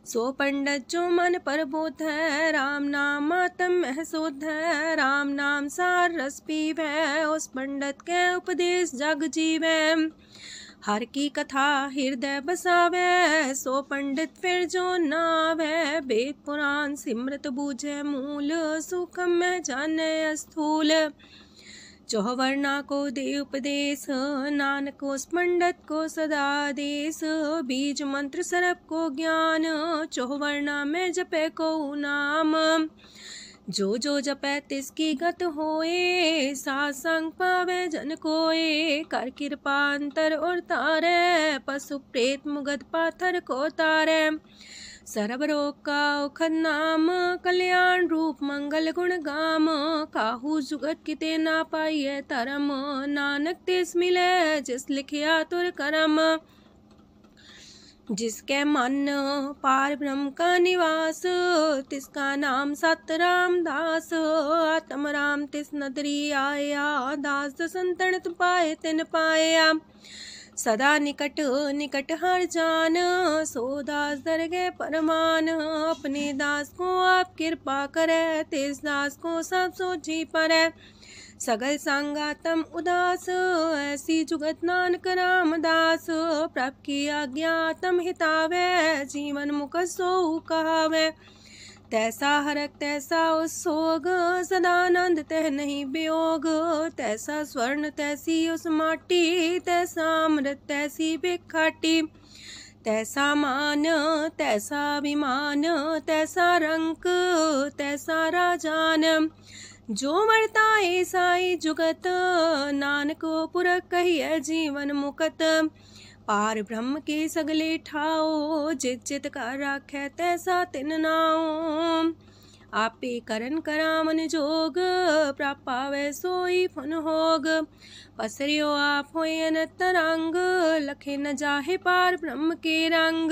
सो पंडित जो मन पर बोध है, राम नाम आत्म में शोध है। राम नाम सार रस पीवे, उस पंडित के उपदेश जग जीवे। हर की कथा हृदय बसावे, सो पंडित फिर जो नावे। वेद पुराण सिमृत बूझे मूल, सूक्ष्म में जाने स्थूल। चौवर्णा को दे उपदेश, नानक उस पंडित को सदा देश। बीज मंत्र सरप को ज्ञान, चौवर्णा में जपे को नाम। जो जो जपे तिसकी गत होए, सासंग पावे जन कोए। कर कृपा अंतर और तारे, पशु प्रेत मुगध पाथर को तारे। सर्व रोग का औखद नाम, कल्याण रूप मंगल गुण गाम। काहू जुगत किते ना पाइये तरम, नानक तिस मिले जिस लिखिया तुर करम। जिसके मन पार ब्रह्म का निवास, तिसका नाम सत रामदास। आत्म राम तिस नदरी आया, दास दसंतन पाए तिन पाया। सदा निकट निकट हर जान, सो दास दरगे परमान। अपने दास को आप कृपा करे, तिस दास को सब सोची परे। सगल संगातम उदास, ऐसी जुगत नानक रामदास। प्रभ की आज्ञा तम हितावे, जीवन मुख सो कहावे। तैसा हरक तैसा उत्सोग, सदानंद तह नहीं वियोग। तैसा स्वर्ण तैसी उस माटी, तैसा अमृत तैसी बिखाटी। तैसा मान तैसा अभिमान, तैसा रंक तैसा राजान। जो वर्ताए साई जुगत, नानक पुरख कहिए जीवन मुकत। पार ब्रह्म के सगले ठाओ, जित जित का राखै तैसा तिन नाओ। आपे करन करामन जोग, प्रापावे सोई फन होग। पसरियो आप होए अनंत रंग, लखे न जाहे पार ब्रह्म के रंग।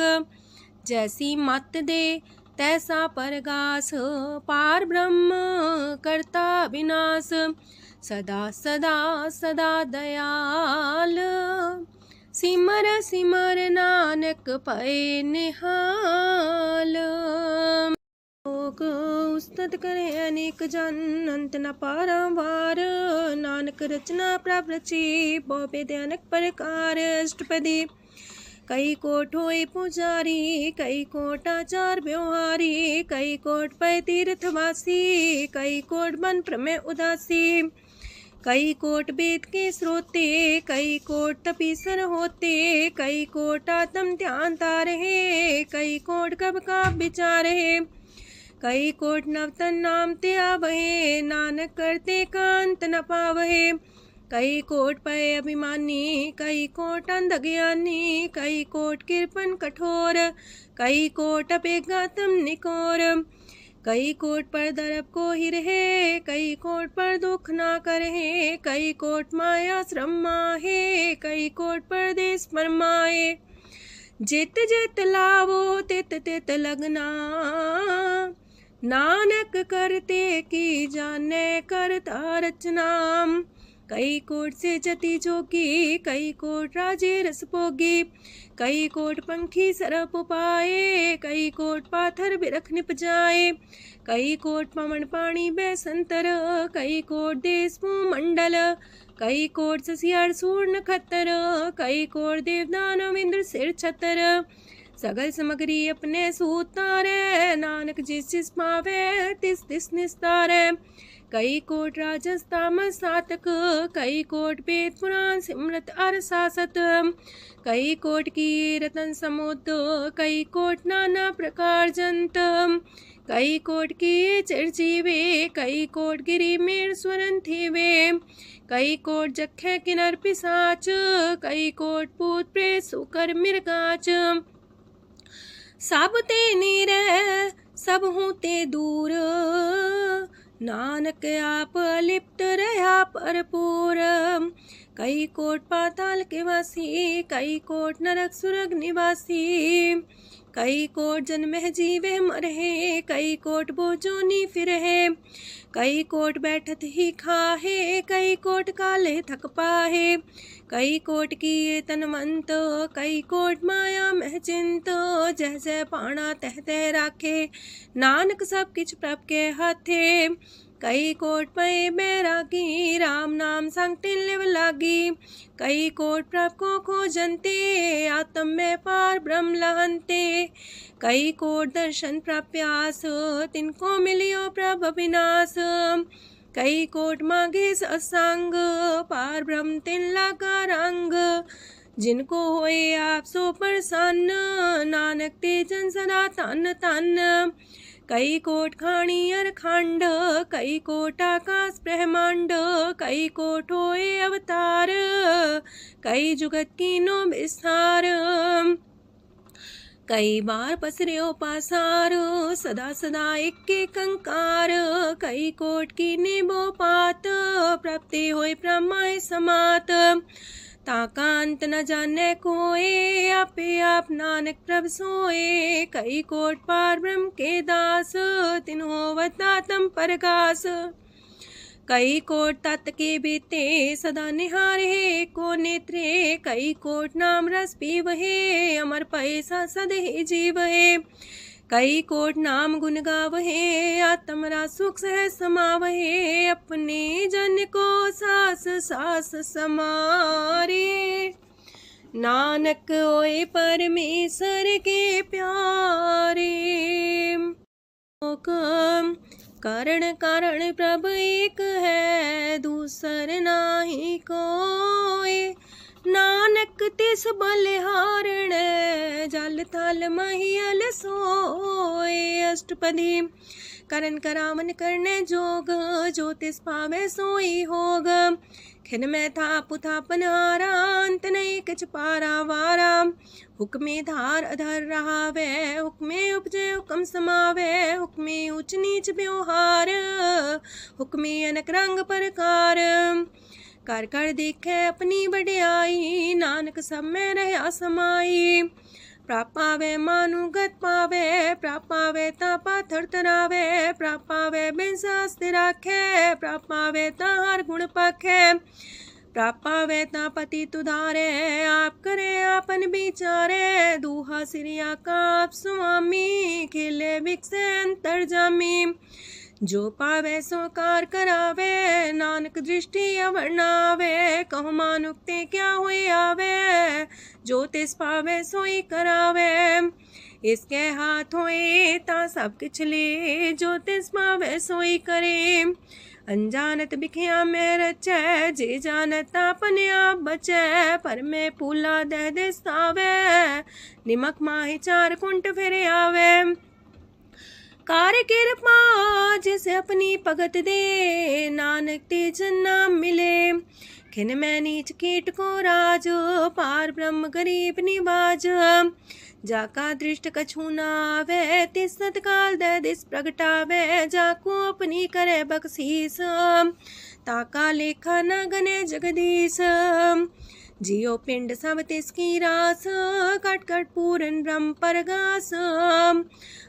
जैसी मत दे तैसा परगास, पार ब्रह्म करता विनाश। सदा सदा सदा दयाल, सिमर सिमर नानक पए निहाल। लोक उस्तत करे अनेक जन, अंत न पारावार। नानक रचना प्रभ रची, बहु अनेक प्रकार। अष्टपदी कई कोट होए पुजारी, कई कोट आचार व्यवहारी। कई कोट पै तीर्थवासी, कई कोट बन प्रमेय उदासी। कई कोट वेद के स्रोते, कई कोट तपीसर होते। कई कोट आत्म ध्यान तारहे, कई कोट कब का विचार है। कई कोट नवतन नाम ते आवहे, नानक करते कांत न पावहे। कई कोट पय अभिमानी, कई कोट अंधज्ञानी। कई कोट कृपन कठोर, कई कोट अपेगातम निकोर। कई कोट पर दरब को ही रहे, कई कोट पर दुख ना करहे। कई कोट माया श्रम माहे, कई कोट परदेश फरमाए। जित जित लावो तित तित लगना, नानक करते की जाने करता रचना। कई कोट से जति जोगी, कई कोट राजे रस भोगी। कई कोट पंखी सरप पाए, कई कोट पाथर बिरख निपजाए। कई कोट पवन पानी बैसंतर, कई कोट देश मंडल। कई कोट ससियार सूर नखत्तर, कई कोट देवदानव इंद्र सिर छतर। सगल समग्री अपने सूतारे, नानक जिस जिस पावे तिस तिस निस्तारे। कई कोट राजस तामस सातक, कई कोट वेद पुराण सिमरत अर सासत। कई कोट की रतन समुद्र, कई कोट नाना प्रकार जंत। कई कोट की चिरजीवे, कई कोट गिरी मेर स्वरन थीवे। कई कोट जखे किनर पिसाच, कई कोट पूत प्रेत सुकर मिर्गाच। सब ते नीरे सब हूँ ते दूर, नानक आप लिप्त रहा भरपूर। कई कोट पाताल के वासी, कई कोट नरक सुरग निवासी। कई कोट जन्म जीवे मरहे, कई कोट बोझोनी फिरहे। कई कोट बैठत ही खाहे, कई कोट काले थक पाहे। कई कोट किए तनवंत, कई कोट माया मह चिंत। जह जह पाणा तह तह राखे, नानक सब किछ प्रभ के हाथे। कई कोट पए बैरागी, राम नाम संग तिल लागी। कई कोट प्रभ को खोजंते, आत्म में पार ब्रह्म लहंते। कई कोट दर्शन प्रप्यास, तिनको मिलियो प्रभ अविनाश। कई कोट मांगे सत्संग, पार ब्रह्म तिन लागा रंग। जिनको होए आप सो प्रसन्न, नानक तेजन सदा तन तन। कई कोट खाणी अर खंड, कई कोट आकाश ब्रह्मांड। कई कोट होए अवतार, कई जुगत कीनो विस्तार। कई बार पसरियो पासार, सदा सदा एक कंकार। कई कोट की निबो पात, प्राप्ति होय प्रमाय समात। ताका अंत न जाने कोय, आपे आप नानक प्रभ सोए। कई कोट पार ब्रह्म के दास, तिन्हो अवतातम परगास। कई कोट तत् के बीते, सदा निहारे को नेत्रे। कई कोट नाम रस पीवहे, अमर पैसा सदे जीवहे। कई कोट नाम गुण गावहे, आत्मरा सुख सह समावहे। अपने जन को सास सास समारे, नानक होए परमेश्वर के प्यारे। कारण कारण प्रभ एक है, दूसर नाही कोय। नानक तिस बलिहारण, जल थल महियल सोए। अष्टपदी करन करावन करने जोग, जो तिस पावे सोई होग। खिन में था पुथापन हारा, अंत नहीं किछ पारा वारा। हुक्मे धार अधर रहावे, हुक्मे उपजे हुक्म समावे। हुक्मे ऊंच नीच व्यवहार, हुक्मे अनक रंग प्रकार। कर कर देखे अपनी बड़ाई, नानक सब में रहा समाई। प्राप पावे मानुगत पावे, प्राप पावे ता पाथर तरावे। प्राप पावे बिन शास्त्र राखे, प्राप पावे ता हर गुण पाखे। प्राप पावे ता पति तुधारे, आप करे आपन विचारे। दूहा सिरिया का आप स्वामी, खिले विकसे अंतर जामी। जो पावे सो कार करावे, नानक दृष्टि अवर्णावे। कहु मानुक्ते क्या हुए आवे, जो तिस पावे सोई करावे। इसके हाथ होए ता सब किछ ले, जो तिस पावे सोई करे। अनजानत बिखिया में रचै, जे जानत अपने आप बचै। पर में फूला दे दिसावे, निमक माही चार कुंट फिर आवे। कार्य कृपा जिसे अपनी भगत दे, नानक तेज नाम मिले। खिन में नीच कीट को राज, पार ब्रह्म गरीब निवाज। जाका दृष्ट कछु न आवे, तिस सतकाल दे दिस प्रगटावे। जाको अपनी करे बख्शीस, ताका लेखा न गने जगदीश। जियो पिंड सब तिसकी रास, कट कट पूरन ब्रह्म परगास।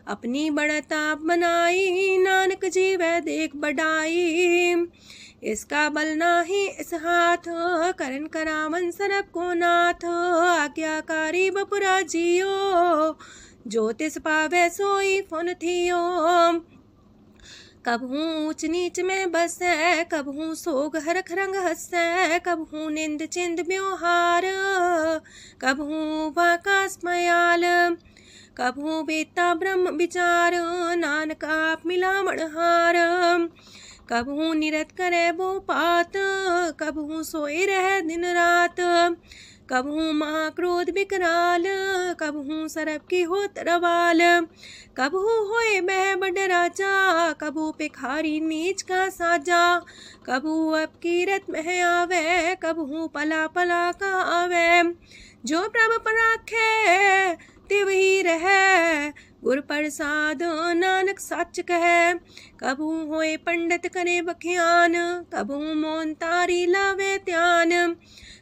अपनी बढ़ता बनाई, नानक जीवै देख बढ़ाई। इसका बल नाही इस हाथ, करन करावन सरब को नाथ। आज्ञाकारी बपुरा जियो, जो तिस पावे सोई फुन थियो। कबहू ऊंच नीच में बसै, कबहू सोग हरख रंग हसै। कबहू निंद चिंद व्यवहार, कबहू वाकास मयाल। कबहू बेता ब्रह्म विचार, नानक आप मिलावण हार। कबहू निरत करे वो पात, कबहू सोए रह दिन रात। कबहू महाक्रोध विकराल, कबहू सरब की होत रवाल। कबहू होए बह बड़ राजा, कबहू भिखारी नीच का साजा। कबहू अब कीरत में आवे, कबहू पला पला का आवे। जो प्रभ पर राखे तिव ही रहे, गुर प्रसाद नानक सच कहे। कबहू होए पंडित करे बख्यान, कबहू मौन तारी लावे ध्यान।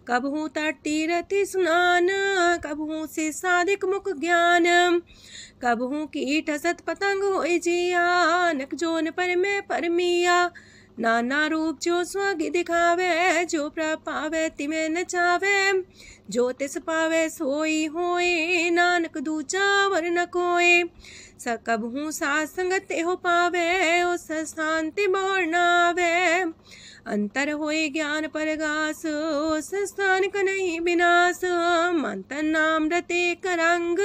कबहू तट तीरथि स्नान, कबहू से साधिक मुख ज्ञान। कबहू कीट हसत पतंग होए जिया, नक जोन पर में परमिया। नाना रूप जो स्वागी दिखावे, जो प्रभ पावे तिमें नचावे। जो तिस पावे सोई होए, नानक दूजा वर न कोय। सकबहू साथ संगत हो पावे, उस शांति मोर नावे। अंतर होए ज्ञान परगास, उस स्थान का नहीं विनाश। मंतन नाम रते करंग,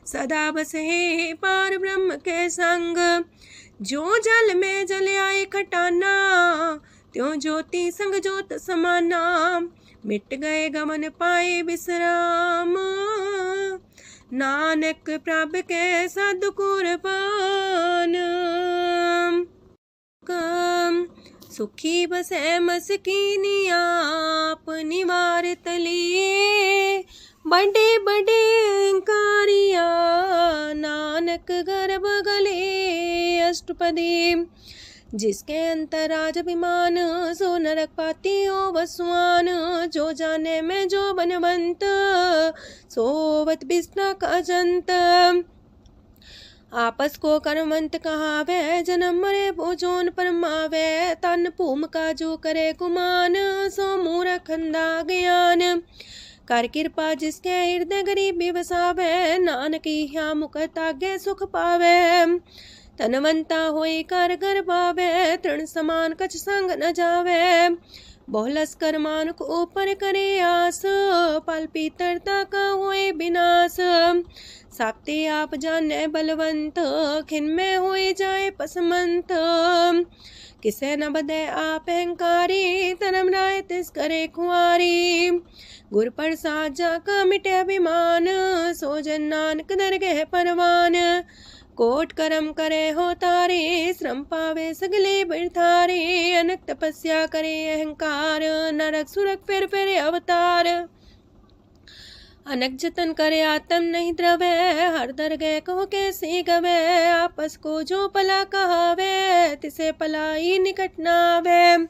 सदा बसे पार ब्रह्म के संग। जो जल में जल आए खटाना, त्यों ज्योति संग ज्योत समाना। मिट गए गमन पाए विश्राम, नानक प्रभ के सद्कुरबान। सुखी बसे मस्कीनी आप निवार तली। बड़े बड़े कारिया नानक गर्भ गले। अष्टपदी जिसके अंतराज अभिमान, सो नरक पाती हो वसुआन। जो जाने में जो बनवंत, सोवत बिस्ना का जंत। आपस को कर्मवंत कहावे, जन्म मरे भोजोन परमावे। तन भूम का जो करे गुमान, सो मूर्ख अंधा ज्ञान। कर कृपा जिसके हृदय गरीबी बसावे, नानकी ह्या मुख तागे सुख पावे। तनवंता होई कर घर पावे, तृण समान कछ संग न जावे। बहुलस कर मानुक ऊपर करे आस, पाल पीतरता का होए विनाश। साप्ते आप जाने बलवंत, खिन में होए जाए पसमंत। किसे न बदे आप अहंकारी, धर्म राय तिस करे खुआरी। गुर प्रसाद जाका मिटे अभिमान, सो जन नानक दरगह परवान। कोट कर्म करे हो तारे, श्रम पावे सगले बिरथारे। अनक तपस्या करे अहंकार, नरक सुरक फिर अवतार। अनक जतन करे आत्म नहीं द्रवे, हर दरगह कहो कैसे गवे। आपस को जो पला कहावे, तिसे पलाई निकट नावे।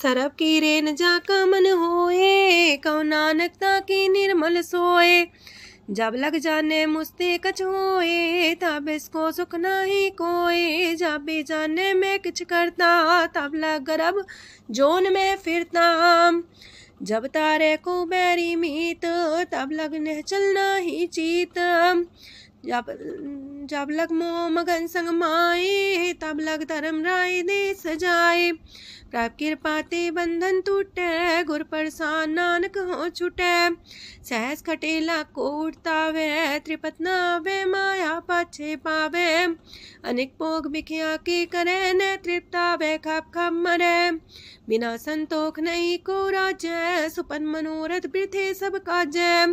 सरब की रेन जाका मन होए, कहो नानक ताकी निर्मल सोए। जब लग जाने मुस्ते कछ होए, तब इसको सुख नाही कोई। जब भी जाने में किछ करता, तब लग गर्भ जोन में फिरता। जब तारे को बैरी मीत, तब लगने चलना ही चीत। जब लग मोह मगन संग माए, तब लग धर्म राय दे सजाए। प्रभ कृपा ते बंधन टूटे, गुर प्रसाद नानक हो छूटे। सहस खटेला को उठतावे, त्रिपत नावे माया पाछे पावे। अनेक भोग बिखिया की करे, न तृप्तावे खप खप मरे। बिना संतोख नहीं को राजै, सुपन मनोरथ वृथे सब काजै।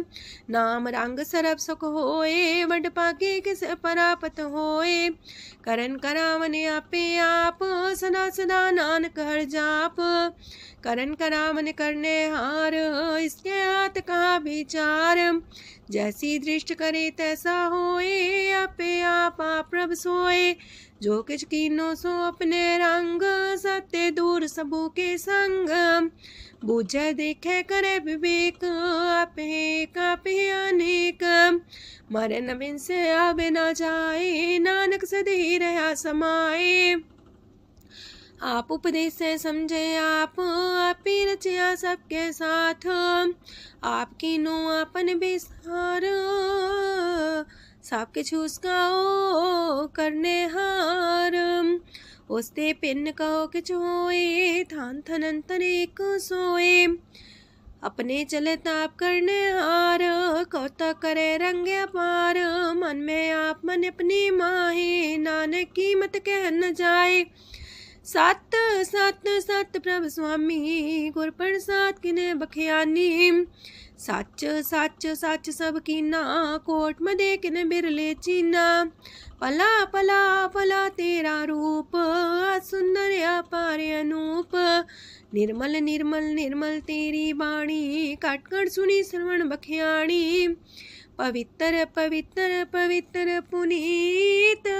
नाम रंग सरब सुख होए, वड पाके किस परापत होए। करन करावन आपे आप, सदा सदा नानक हर जाप। करन करावन करने हार, इसके हाथ का विचार। जैसी दृष्ट करे तैसा होए, आपे आप प्रभ सोए। जो किछ कीनो सो अपने रंग, सत्य दूर सबू के संग। बूझे देखे करे विवेक, आपे अनेक। मरे न बिन से आवे न जाए, नानक सदी रहा समाए। आप उपदेश से समझे आप ही रचिया सबके साथ। आपकी नो आपन विस्तार, सब किछु उसका ओ करने हार। उसते पिन कहो किछु होए, थान थन अंतर एक सोए। अपने चले ताप करने हार, कौतक करे रंग अपार। मन में आप मन अपनी माहे, नानक की मत कह न जाए। सत सत सत प्रभ स्वामी, गुर प्रसाद किने बखियानी। सच सच सच सब कीना, कोट मदे किने बिरले चीना। पला पला पला तेरा रूप, सुंदर अपार अनूप। निर्मल निर्मल निर्मल तेरी बाणी, काटकर सुनी श्रवण बखियाणी। पवित्र पवित्र पवित्र पुनीत,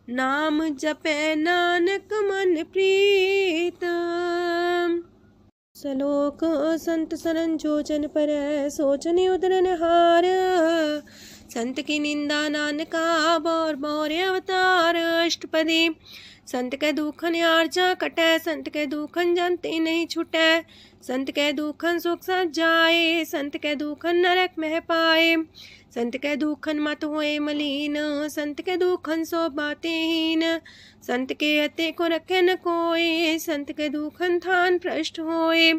नाम जपे नानक मन प्रीत। सलोक संत सरन जो जन पर, सोचने उदरन हार। संत की निंदा नानका, बौर बौर अवतार। अष्टपदी संत के दुखन आर्जा कटै, संत के दुखन जानते नहीं छुटै। संत के दुखन सुख सज जाए, संत के दुखन नरक मह पाए। संत के दुखन मत होए मलीन, संत के दुखन सो बातें हीन। संत के अते को रखे न कोई, संत के दुखन थान भ्रष्ट होए।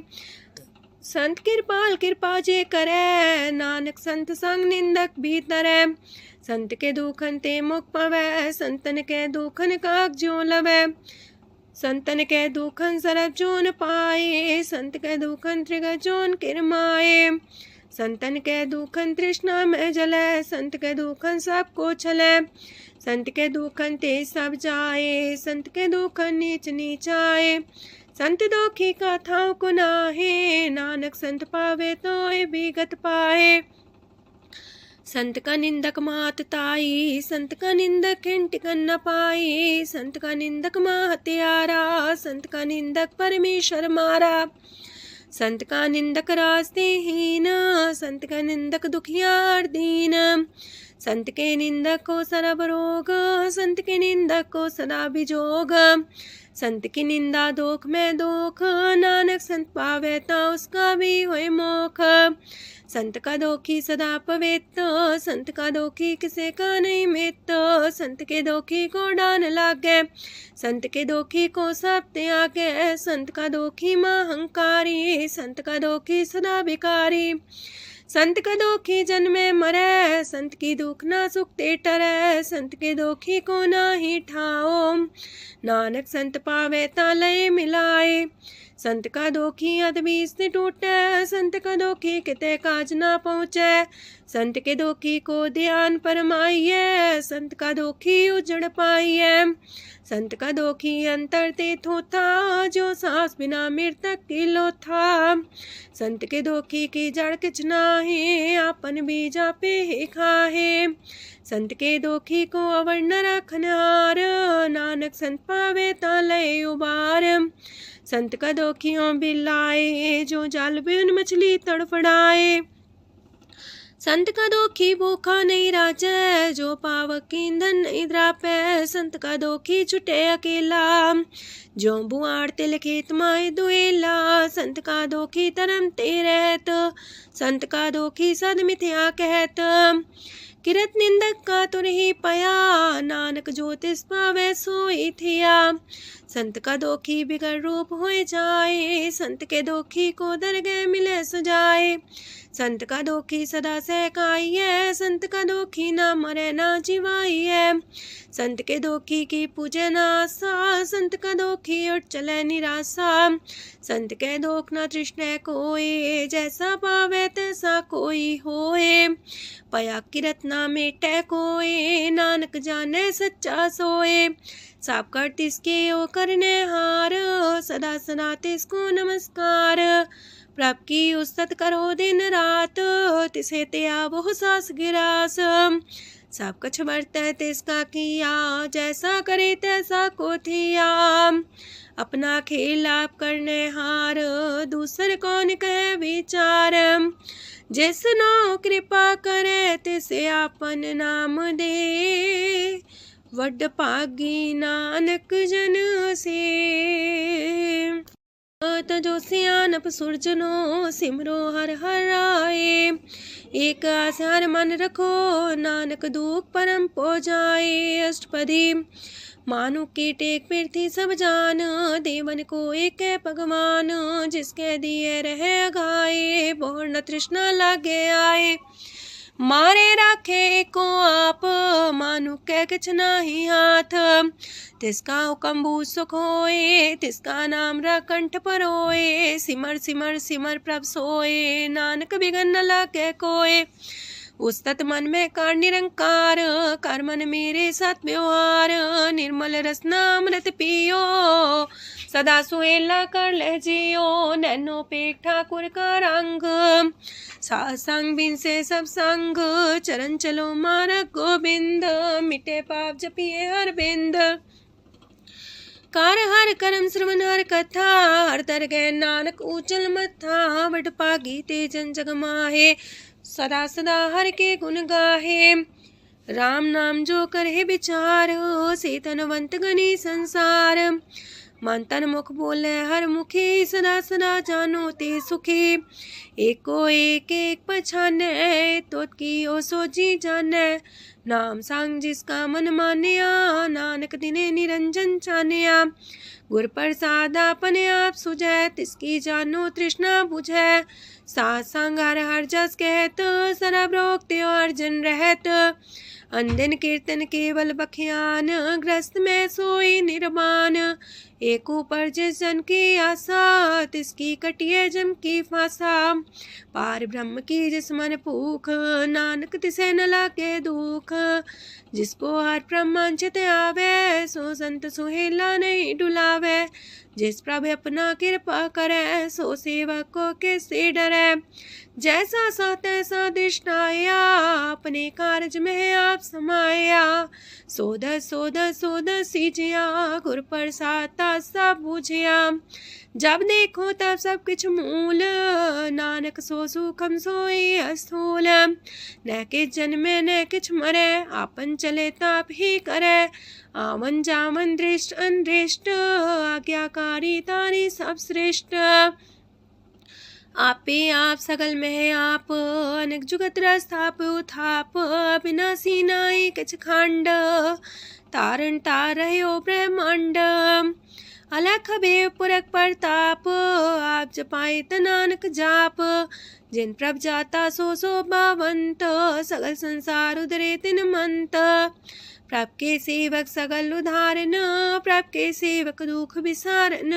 संत कृपाल कृपा जे करे, नानक संत संग निंदक भी तरै। संत के दुखन ते मुख पवै, संतन के दुखन काग जो लवै। संतन के दुखन सरब जोन पाए, संत के दुखन त्रिगत जोन किरमाए। संतन के दुखन तृष्णा में जलै, संत के दुखन सबको छलै। संत के दुखन ते सब जाए, संत के दुखन नीच नीचाए। संत दोखी का थाव को नाहे, नानक संत पावे तो विगत पाए। संत का निंदक मात ताई, संत का निंदक खिंटिकन न पाई, संत का निंदक माँ हत्यारा, संत का निंदक परमेश्वर मारा, संत का निंदक रास्ते हीन, संत का निंदक दुखियार दीन, संत के निंदक को सरब रोग, संत के निंदक को सदा बिजोग, संत की निंदा दोख में दोख, नानक संत पावे ता उसका भी होए मोख, संत का दोखी सदा पवित्र, संत का दोखी किसे का नहीं मित, संत के दोखी को डान लागे, संत के दोखी को सब त्यागे, संत का दोखी महांकारी, संत का दोखी सदा भिकारी, संत का दोखी जन्मे मरे, संत की दुख ना सुख ते टरे, संत के दोखी को ना ही ठाओ, नानक संत पावे ता लय मिलाए, संत का दोखी अदबी से टूटे, संत का दोखी किते काज ना पहुँचे, संत के दोखी को ध्यान परमाइए, संत का दोखी उजड़ पाइए, संत का दोखी अंतर ते थोथा, जो सांस बिना मृतक की लोथा, संत के दोखी की जड़ किछ नाहे, आपन बीजा पे ही खाहे, संत के दोखी को अवर न रखनार, नानक संत पावे ता लय उबार, संत का दोखियों बिलाए, जो जाल बिन मछली तड़फड़ाए, संत का दोखी भूखा नहीं राजे, जो पावक ईंधन नहीं द्रापे, संत का दोखी छुटे अकेला, जो बुआड़ तिल खेत माए दुएला, संत का दोखी तरम ते रहत, संत का दोखी सद मिथ्या कहत, किरत निंदक का तुर ही पया, नानक जो तिस पावे सोई थिया, संत का दोखी बिगड़ रूप होए जाए, संत के दोखी को दरगह मिले सुजाए, संत का दोखी सदा सहकाइए, संत का दोखी ना मरे ना जिवाइए, संत के दोखी की पूजे ना आशा, संत का दोखी उठ चले निराशा, संत के दोख ना तृष्णा कोई, जैसा पावे तैसा कोई होए, पया किरत ना मेटे कोई, नानक जाने सच्चा सोए, साप कर तिसके ओ करने हार, सदा सदा तिसको नमस्कार, प्रभ की उस्तत करो दिन रात, तिसे त्या वो सास गिरास, सब कछ बरतै तिसका किया, जैसा करे तैसा को थिया, अपना खेल आप करने हार, दूसर कौन कहे विचार, जिसनो कृपा करे तिसे आपन नाम दे, वड पागी नानक जन से, तजो सियानप सुरजनो, सिमरो हर हर आए, एक आसार मन रखो, नानक दुख परम पो जाए, अष्टपदी मानु की टेक पृथ्वी सब जान, देवन को एक है भगवान, जिसके दिए रहे गाए, बोर न तृष्णा लागे आए, मारे राखे को आप, मानु के किछ नाही हाथ, तिसका हुक्म बूझ सुख होए, तिसका नाम रकंठ पर होए, सिमर सिमर सिमर प्रभ सोए, नानक बिघन न लागे कोय, उस तत् मन में कर निरंकार, कर मन मेरे साथ व्यवहार, निर्मल रसना अमृत पियो, सदा सुहेला कर ले जियो, नैनो पेट ठाकुर का रंग, सासंग बिन से सब संग, चरण चलो मार्ग गोविंद, मिटे पाप जपिए हर बिंद, कार हर करम श्रवण हर कथा, हर तर गए नानक ऊचल मथा, वड पागी ते जन जग माहे, सदा सदा हर के गुण गाहे, राम नाम जो करे विचार, से तनवंत गनी संसार, मन तन मुख बोले हर मुखी, सदा सदा जानो ते सुखी, एको एक एक पछाने, तो की ओ सोची जाने, नाम सांग जिसका मन मानिया, नानक दिने निरंजन छानिया, गुर प्रसाद अपने आप सुझै, तिसकी जानो तृष्णा बुझै, सात संग हर हर जस कहत, सरब रोग त्यो अर्जन रहत, अंदिन कीर्तन केवल बख्यान, ग्रस्त में सोई निर्माण, एक ऊपर जिस जन की आशा, तिसकी कटिए जम की फांसा, पार ब्रह्म की जिस मन भूख, नानक तिसे न लागे दुख, जिसको हर प्रमांचित आवे, सो संत सुहेला नहीं डुलावे, जिस प्रभु अपना कृपा करे, सो सेवक को किससे डरे, जैसा सा तैसा दृष्टाया अपने कारज में आप समाया। सोध सोध सोध सीजिया गुर प्रसाद सब बूझिया। जब देखो तब सब किछ मूल नानक सो सुखम सोई अस्थूल। न किछ जन्मे न किछ मरे आपन चले ताप ही करे। आवन जावन दृष्ट अनदृष्ट आज्ञाकारी तारी सब श्रेष्ठ। आपे आप सकल में आप अनेक जुगत रस्थाप उथाप विनाशी नाई किछ खंड। तारण तार रह्यो ब्रह्मांड अलख बेव पुरख प्रताप। आप जपाए नानक जाप जिन प्रभ जाता सो बावंत। सगल संसार उदरे तिन मंत। प्रभ के सेवक सगल उधारन प्रभ के सेवक दुख विसारन।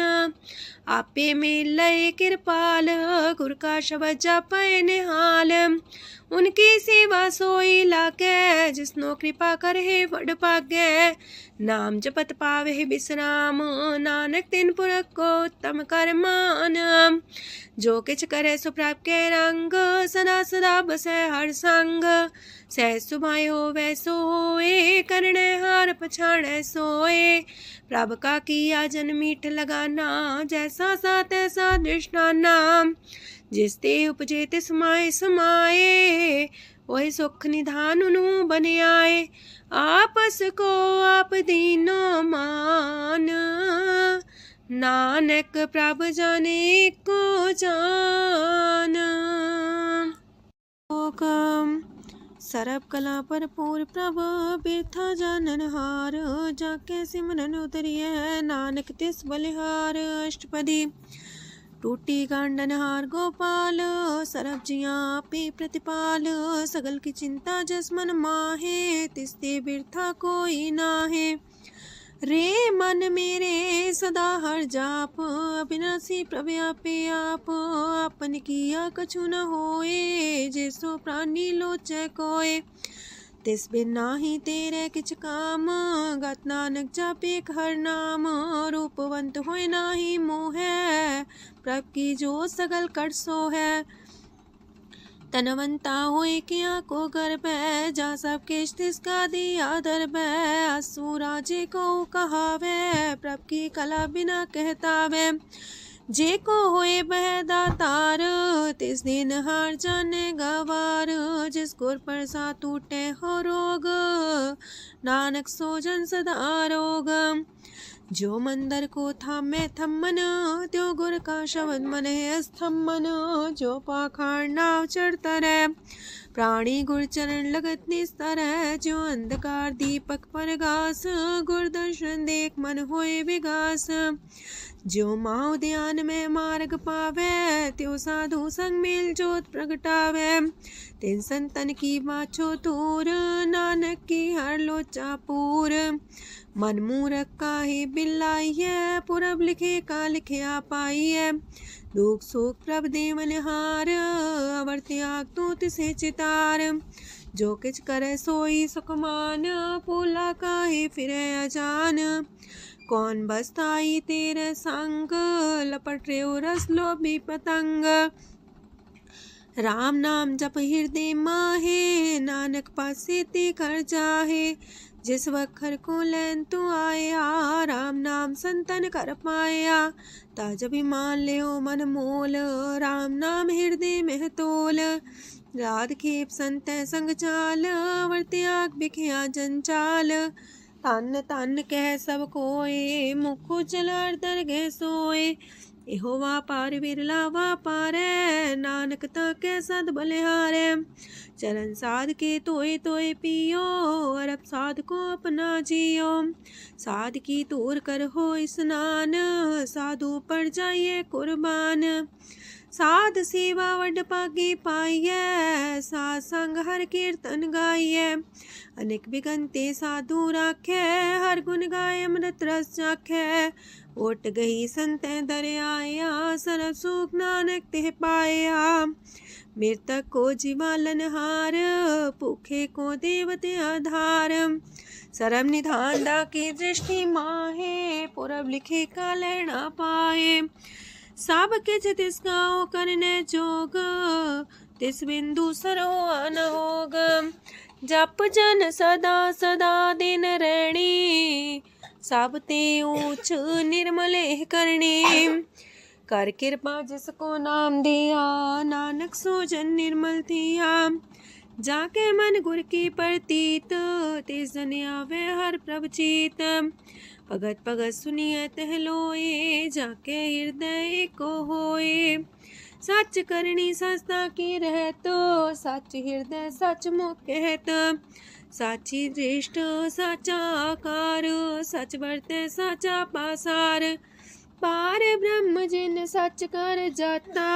आपे में लय कृपाल गुर का शब्द जपय निहाल। उनकी सेवा सोई लागे जिसनो कृपा करे वड पागे। नाम जपत पावे विश्राम नानक तिन पुरख को उत्तम कर मान। जो किछ करे सो प्रभ के रंग सदा सदा बसै हर संग। सहज सुभाय होवै सो होए करणे हार पछाड़ै सोए। प्रभ का किया जन मीठ लगाना जैसा सा तैसा दृष्टाना। जिस ते उपजे तिस माय समाए वही सुख निधान उनु बन आए। आपस को आप दीनो मान नानक प्रभ जाने को जान। सरब कला भरपूर प्रभ बिरथा जानन हार। जाके सिमरन उतरिए नानक तिस बलिहार। अष्टपदी टूटी गांडन हार गोपाल सरब जिया पे प्रतिपाल। सगल की चिंता जस मन माहे तिसते बिरथा कोई नाहे। रे मन मेरे सदा हर जाप अविनाशी प्रभ आपे आप। आपन किया कछु न होए जैसो प्राणी लोचै कोय। तिस बिन नाही तेरे किछ काम गत नानक जापे हर नाम। रूपवंत होय नाही मोह प्रभ की जो सगल कर सो है। तनवंता होए किया को गर्भ जा सब केश तिसका दिया दर्भ। असु राजे को कहावे प्रभ की कला बिना कहतावे। जे को होए बह दातार तिस दिन हार जाने गवार। जिस गुर प्रसाद टूटे हो रोग नानक सो जन सदा रोग। जो मंदर को थामे थम्मन त्यो गुर का शब्द मन है स्तंभन। जो पाखार नाव चढ़ता रहे प्राणी गुर चरण लगत निस्तर। जो अंधकार दीपक परगास गुर दर्शन देख मन होए विगास। जो माओ ध्यान में मार्ग पावे त्यो साधु संग मेल जोत प्रगटावे। तिन संतन की बाछो तूर नानक की हर लोचा पूर। मन मूरख काहे बिलाइए पुरब लिखे का लिखिया पाइए। दुख सुख प्रभ देवन हार अवर त्याग तू तिसे चितार। जो किछ करे सोई सुखमान पोला काहे फिरे अजान। कौन बसताई तेरे संग लपट रे रस लोभी पतंग। राम नाम जप हृदय माहे नानक पासे ते कर जाहे। जिस वखर को लैन तू आया राम नाम संतन कर पाया। ताज अभिमान ले मन मोल राम नाम हृदय में तोल। राध खेप संत संग चाल अवर त्याग बिखिया जंचाल। तन तन कह सब कोय मुख उजल दरगह सोए। एहो वापार विरला वापारै नानक ताके सद बलिहारै। चरण साध के तोय तोय पियो अरब साध को अपना जियो। साध की तूर कर हो स्नान साधु पर जाइए कुर्बान। साध सेवा वड पागे पाइए साध संग हर कीर्तन गाइए। अनेक बिगंते साधु राखे हर गुण गाय अमृत रस चाखे। ओट गई संत दर आया सरब सुख नानक तेह पाया। मृतक को जीवालन हार भूखे को देवते आधार। सरब निधान दा की दृष्टि माहे पुरब लिखे का लेना पाए। सब किछ तिसका करने जोग तिस बिंदु सरोआ न होग। जप जन सदा सदा दिन रैणी, सब ते ऊंच निर्मल करणी। कर कृपा जिसको नाम दिया, नानक सो जन निर्मल थिया। जाके मन गुर की प्रतीत, तिस जन आवे हर प्रभ चीत। भगत भगत सुनिए तह लोए, जाके हृदय को होए। सच करनी सस्ता की रहत, सच हृदय सच मुख कहत। साची दृष्ट साचा आकार, सच बरते साचा पासार। पार ब्रह्म जिन सच कर जाता,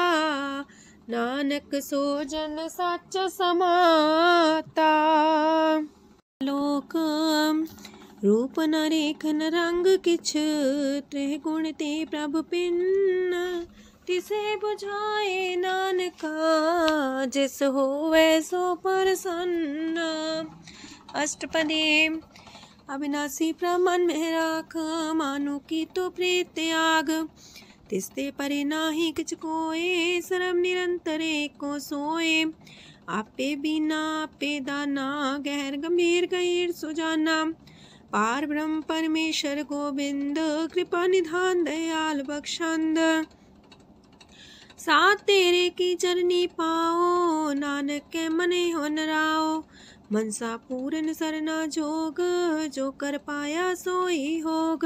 नानक सो जन सच समाता। लोक रूप न रेखन रंग किछ, त्रिह गुण ते प्रभ पिन्न। तिसे बुझाए नानका, जिस होवे सो प्रसन्न। अष्टपदी। अविनाशी प्रमन में राख, मानु की तो प्रीत त्याग। तिसते परे नाही किछ कोय, सरम निरंतर एको सोए। आपे बिना आपे दाना, गहर गंभीर गहीर सुजाना। पार ब्रह्म परमेश्वर गोविंद, कृपा निधान दयाल बख्शंद। साथ तेरे की चरनी पाओ, नानक के मने हो नराओ। मनसा पूरन सरना जोग, जो कर पाया सोई होग।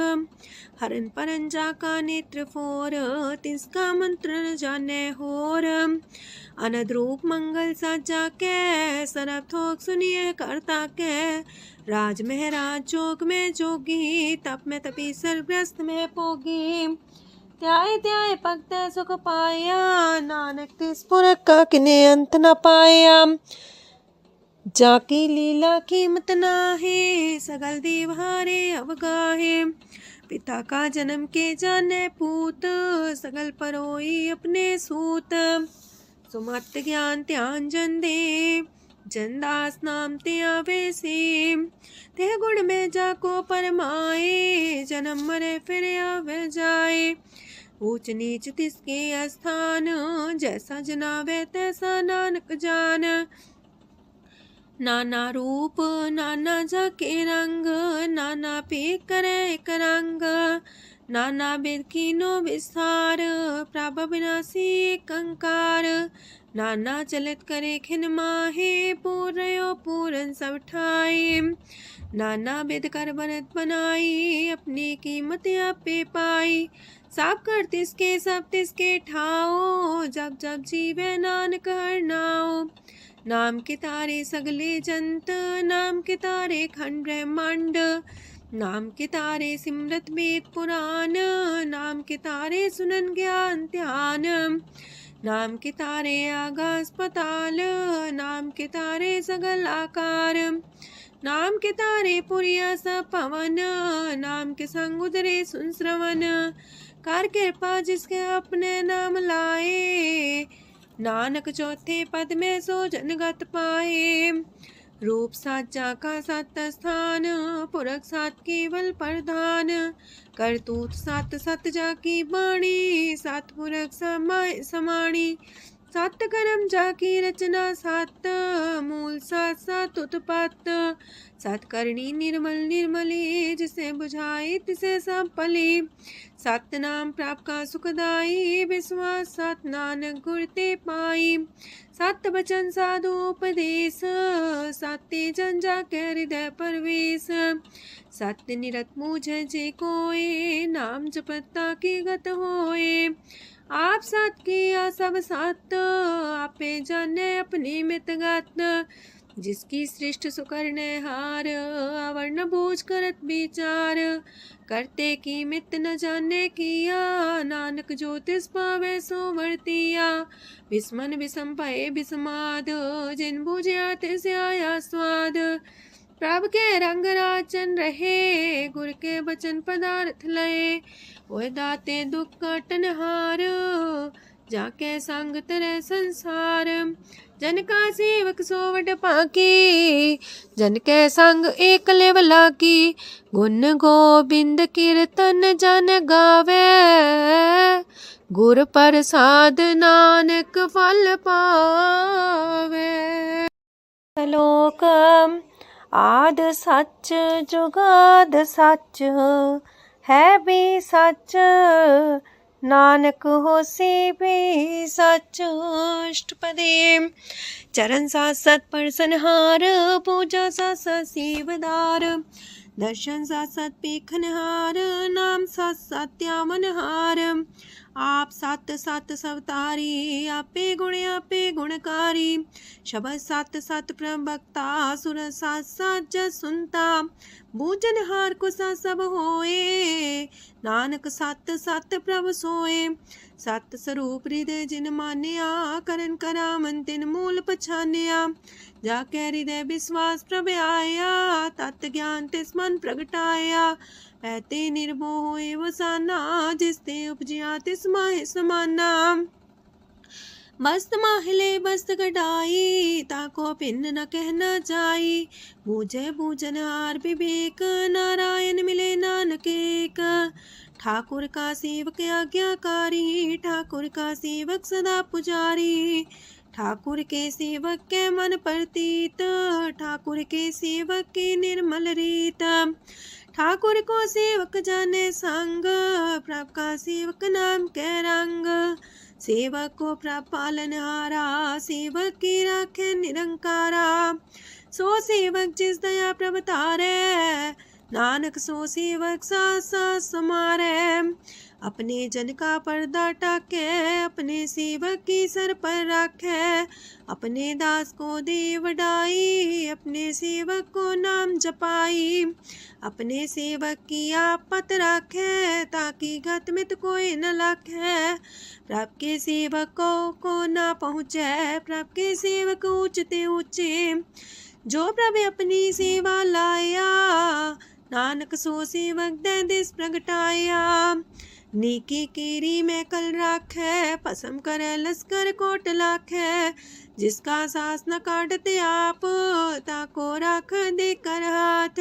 हरन परन जाका नेत्र फोर, तिसका मंत्र न जाने होर। अनद रूप मंगल साजा के, सरब थोक सुनिए करता के। राज महराज जोग में जोगी, तप में तपी सर्वग्रस्त में पोगी। त्याय त्याय भक्त सुख पाया, नानक तिस पुरख का किने अंत न पाया। जाकी लीला कीमत नाहे, सगल देव हारे अवगाहे। पिता का जन्म के जाने पूत, सगल परोई अपने सूत। सुमत ज्ञान ध्यान जन दे, जनदास नाम ते आवे से। तेह गुण में जाको परमाए, जन्म मरे फिर आवे जाए। ऊंच नीच तिसके स्थान, जैसा जनावे तैसा नानक जान। नाना रूप नाना जाके रंग, नाना पे करे एक रंग। नाना वेद कीनो विस्तार, प्रभ विनाशी एक अंकार। नाना चलित करे खिन माहे, पूर्यो पूरन सब ठाए। नाना वेद कर बनत बनाई, अपनी कीमत आपे पाई। सब कर तिसके सब तिसके ठाओ, जब जब जीवे नानक हर नाओ। नाम के तारे सगले जंत, नाम के तारे खंड ब्रह्मांड। नाम के तारे सिमरत वेद पुराण, नाम के तारे सुनन ज्ञान ध्यान। नाम के तारे आकाश पताल, नाम के तारे सगल आकार। नाम के तारे पुरिया सब पवन, नाम के संग उदरे सुन श्रवण। कर कृपा जिसके अपने नाम लाए, नानक चौथे पद में सो जनगत पाए। रूप साचा का सत स्थान, पुरख सात केवल प्रधान। करतूत सत सत जाकी बाणी, सत पुरख समाय समाणी। सत कर्म जाकी रचना सत, मूल सात सात उत्पत्त। सत करणी निर्मल निर्मली, जिसे बुझाई तिसे सब पली। सत नाम प्राप्त का सुखदाई, विश्वास सत नानक गुर ते पाई। सत बचन साधु उपदेश, सत्य जन जाके हृदय परवेश। सत्य निरत मुझे जे कोय, नाम जपता की गत होए। आप सत किया सब सत, आपे जाने अपनी मित गत। जिसकी सृष्टि सुकरने हार, अवर्ण बूझ करत विचार। करते की मित न जाने किया, नानक जो तिस पावे सो वर्तिया। विस्मन विषम भये विषमाद, जिन बुझिया तिस आया स्वाद। प्रभ के रंग राचन रहे, गुर के बचन पदार्थ लये। ओए दाते दुख काटन हार, जाके संग तरह संसार। जन का सेवक सोवट पाकी, जन के संग एक लेवला की। गुण गोबिंद कीर्तन जन गावे, गुर प्रसाद नानक फल पावे। श्लोक आद सच जुगाद सच, है भी सच नानक होसी भी सच। अष्टपदी चरण साथ सत परसनहार, पूजा साथ साथ सेवदार। दर्शन साथ साथ पेखनहार, नाम साथ साथ त्यावनहार। आप सत सत सवतारी, आपे गुणकारी। शबद सत सत प्रवक्ता, सुर साथ साथ जस सुनता। बूझनहार को सा सब होए, नानक सत सत प्रभ सोए। सत स्वरूप हृदय जिन मानिया, करन करावन तिन मूल पछानिया। जाके हृदय विश्वास प्रभ आया, तत् ज्ञान तिस मन प्रगटाया। ऐते निर्भो होए वसाना, जिसते उपजिया तिस माहि समाना। बस्त माहिले बस्त कटाई, ताको भिन्न न कहना जाई। बूझे बूझनहार विवेक, नारायण मिले नानक एक। ठाकुर का सेवक आज्ञाकारी, ठाकुर का सेवक सदा पुजारी। ठाकुर के सेवक के मन प्रतीत, ठाकुर के सेवक की निर्मल रीत। ठाकुर को सेवक जाने संग, प्रभ का सेवक नाम के रंग। सेवक को प्रभ पालनहारा, सेवक की राखे निरंकारा। सो सेवक जिस दया प्रभ तारे, नानक सो सेवक साथ साथ समारे। अपने जन का पर्दा टाके, अपने सेवक की सर पर रखे। अपने दास को दे वडाई, अपने सेवक को नाम जपाई। अपने सेवक की आपत राखे, ताकि गत मित कोई न लाखे। प्रभ के सेवकों को ना पहुँचे, प्रभ के सेवक ऊंचते ऊंचे। जो प्रभु अपनी सेवा लाया, नानक सो सेवक दे दिस प्रगटाया। नीकी केरी में कल राखे, पसम करे लश्कर कोट लाखे। जिसका सास न काटते आप, ताको राख दे कर हाथ।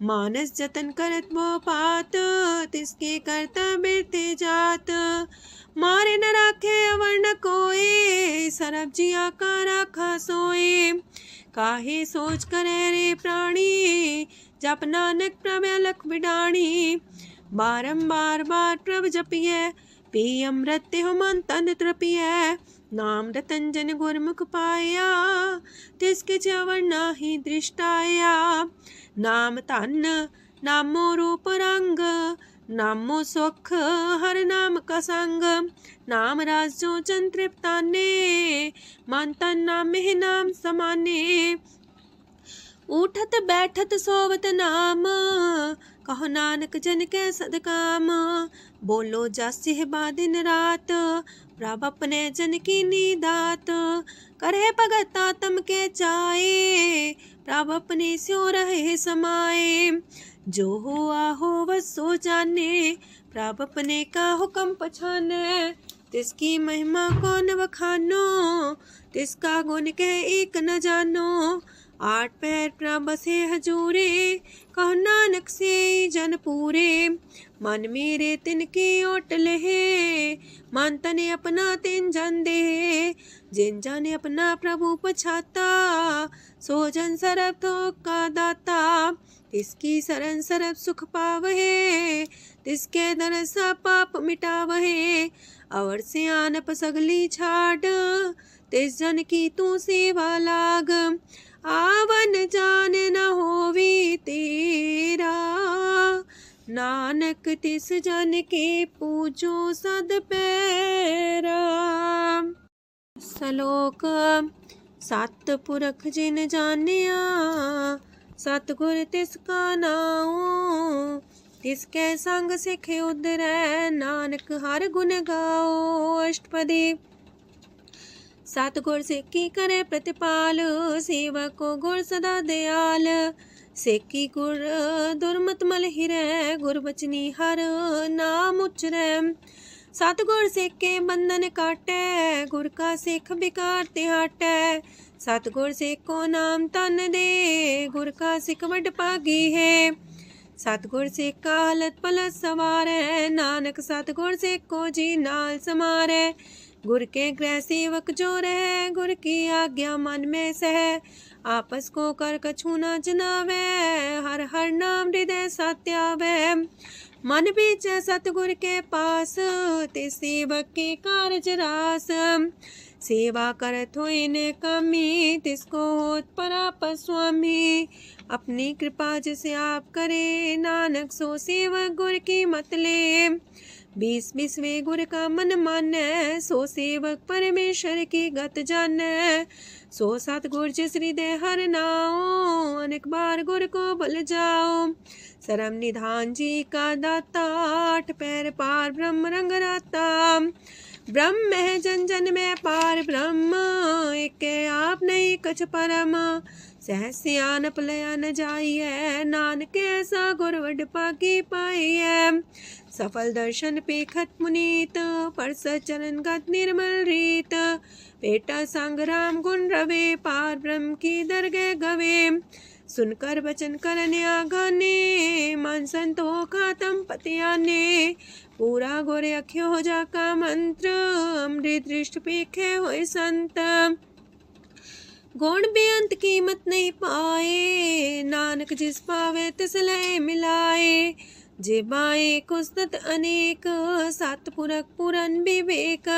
मानस जतन करत वो पात, तिसके करता बिरते जात। मारे न राखे अवर न कोई, सरब जिया का राखा सोए। काहे सोच करे रे प्राणी, जप नानक प्रभ अलख बिडाणी। बारंबार बार प्रभ जपिए, पी अमृत हो मन तन तृपिए। नाम रतन जन गुरमुख पाया, तिसके चवर नाही दृष्टाया। नाम धन नामो रूप रंग, नामो सुख हर नाम का संग। नाम राज जो जन तृप्ताने, मन तन नाम में नाम समाने। उठत बैठत सोवत नाम, कहो नानक जन के सदकाम। बोलो जस बा दिन रात, प्रभ अपने जन की नीदात। करे भगत आत्म के चाए, प्रभ अपने स्यो रहे समाए। जो हुआ हो वसो जाने, प्रभ अपने का हुक्म पछाने। तिसकी महिमा कौन बखानो, तिसका गुण के एक न जानो। आठ पैर प्रभ बसे हजूरे, कहो नानक से जन पूरे। मन मेरे तिनकी ओट लहे, मन तने अपना तिन जन दे। जिन जन अपना प्रभु पछाता, सो जन सरब थोक का दाता। तिसकी शरण सरब सुख पावहे, तिसके दरस पाप मिटावहे। अवर से आनप सगली छाड़, तिस जन की तू सेवा लाग। आवन जान न होवी तेरा, नानक तिस जन के पूजो सद पैरा। श्लोक सत पुरख जिन जानिया, सतगुर तिसका नाओ। तिसके संग सिख उदरै, नानक हर गुण गाओ। अष्टपदी सतगुर सिक्खी करे प्रतिपाल, सेवक को गुर सदा दयाल। सेकी गुर दुर्मत मल हिरै, गुर बचनी हर नाम उचरै। सतगुर सिख के बंधन काटै, गुर का सिख बिकार ते हटै। सतगुर सिख को नाम तन दे, गुर का सिख वड भागी है। सतगुर सिख का हलत पलत सवारै, नानक सतगुर सिख को जी नाल समारै। गुर के गृह सेवक जो रह, गुर की आज्ञा मन में सह। आपस को कर कछु न जनावै, हर हर नाम हृदय सत्यावै। मन बीच सतगुर के पास, ते सेवक के कारज रास। सेवा करत होए न कामी, तिसको होत परापर स्वामी। अपनी कृपा जिसे आप करे, नानक सो सेवक गुर की मत ले। 20 गुर का मन मानै, सो सेवक परमेश्वर की गत जानै। सो सतगुर जिस हृदय हर नाओ, अनेक बार गुर को भल जाओ। सरम निधान जी का दाता, 8 पैर पार ब्रह्म रंग राता। ब्रह्म है जन जन में पार ब्रह्म, एक आप नहीं कछ परम। सहस सियानप लया न जाइए, नानक ऐसा गुर वड पागी पाइए। सफल दर्शन पेखत मुनीत, परस चरण गत निर्मल रीत। पेटा संग राम गुण रवे, पार ब्रह्म की दरगह गवे। सुनकर वचन करन आगाने, मन संतोष खातम पतियाने। पूरा गोरे अख्यो हो जाका मंत्र, अमृत दृष्ट पेखे होए संत। गुण बेअंत कीमत नहीं पाए, नानक जिस पावे तिस लय मिलाए। जे बाए कुसत अनेक, सतपुरख पुरन विवेक।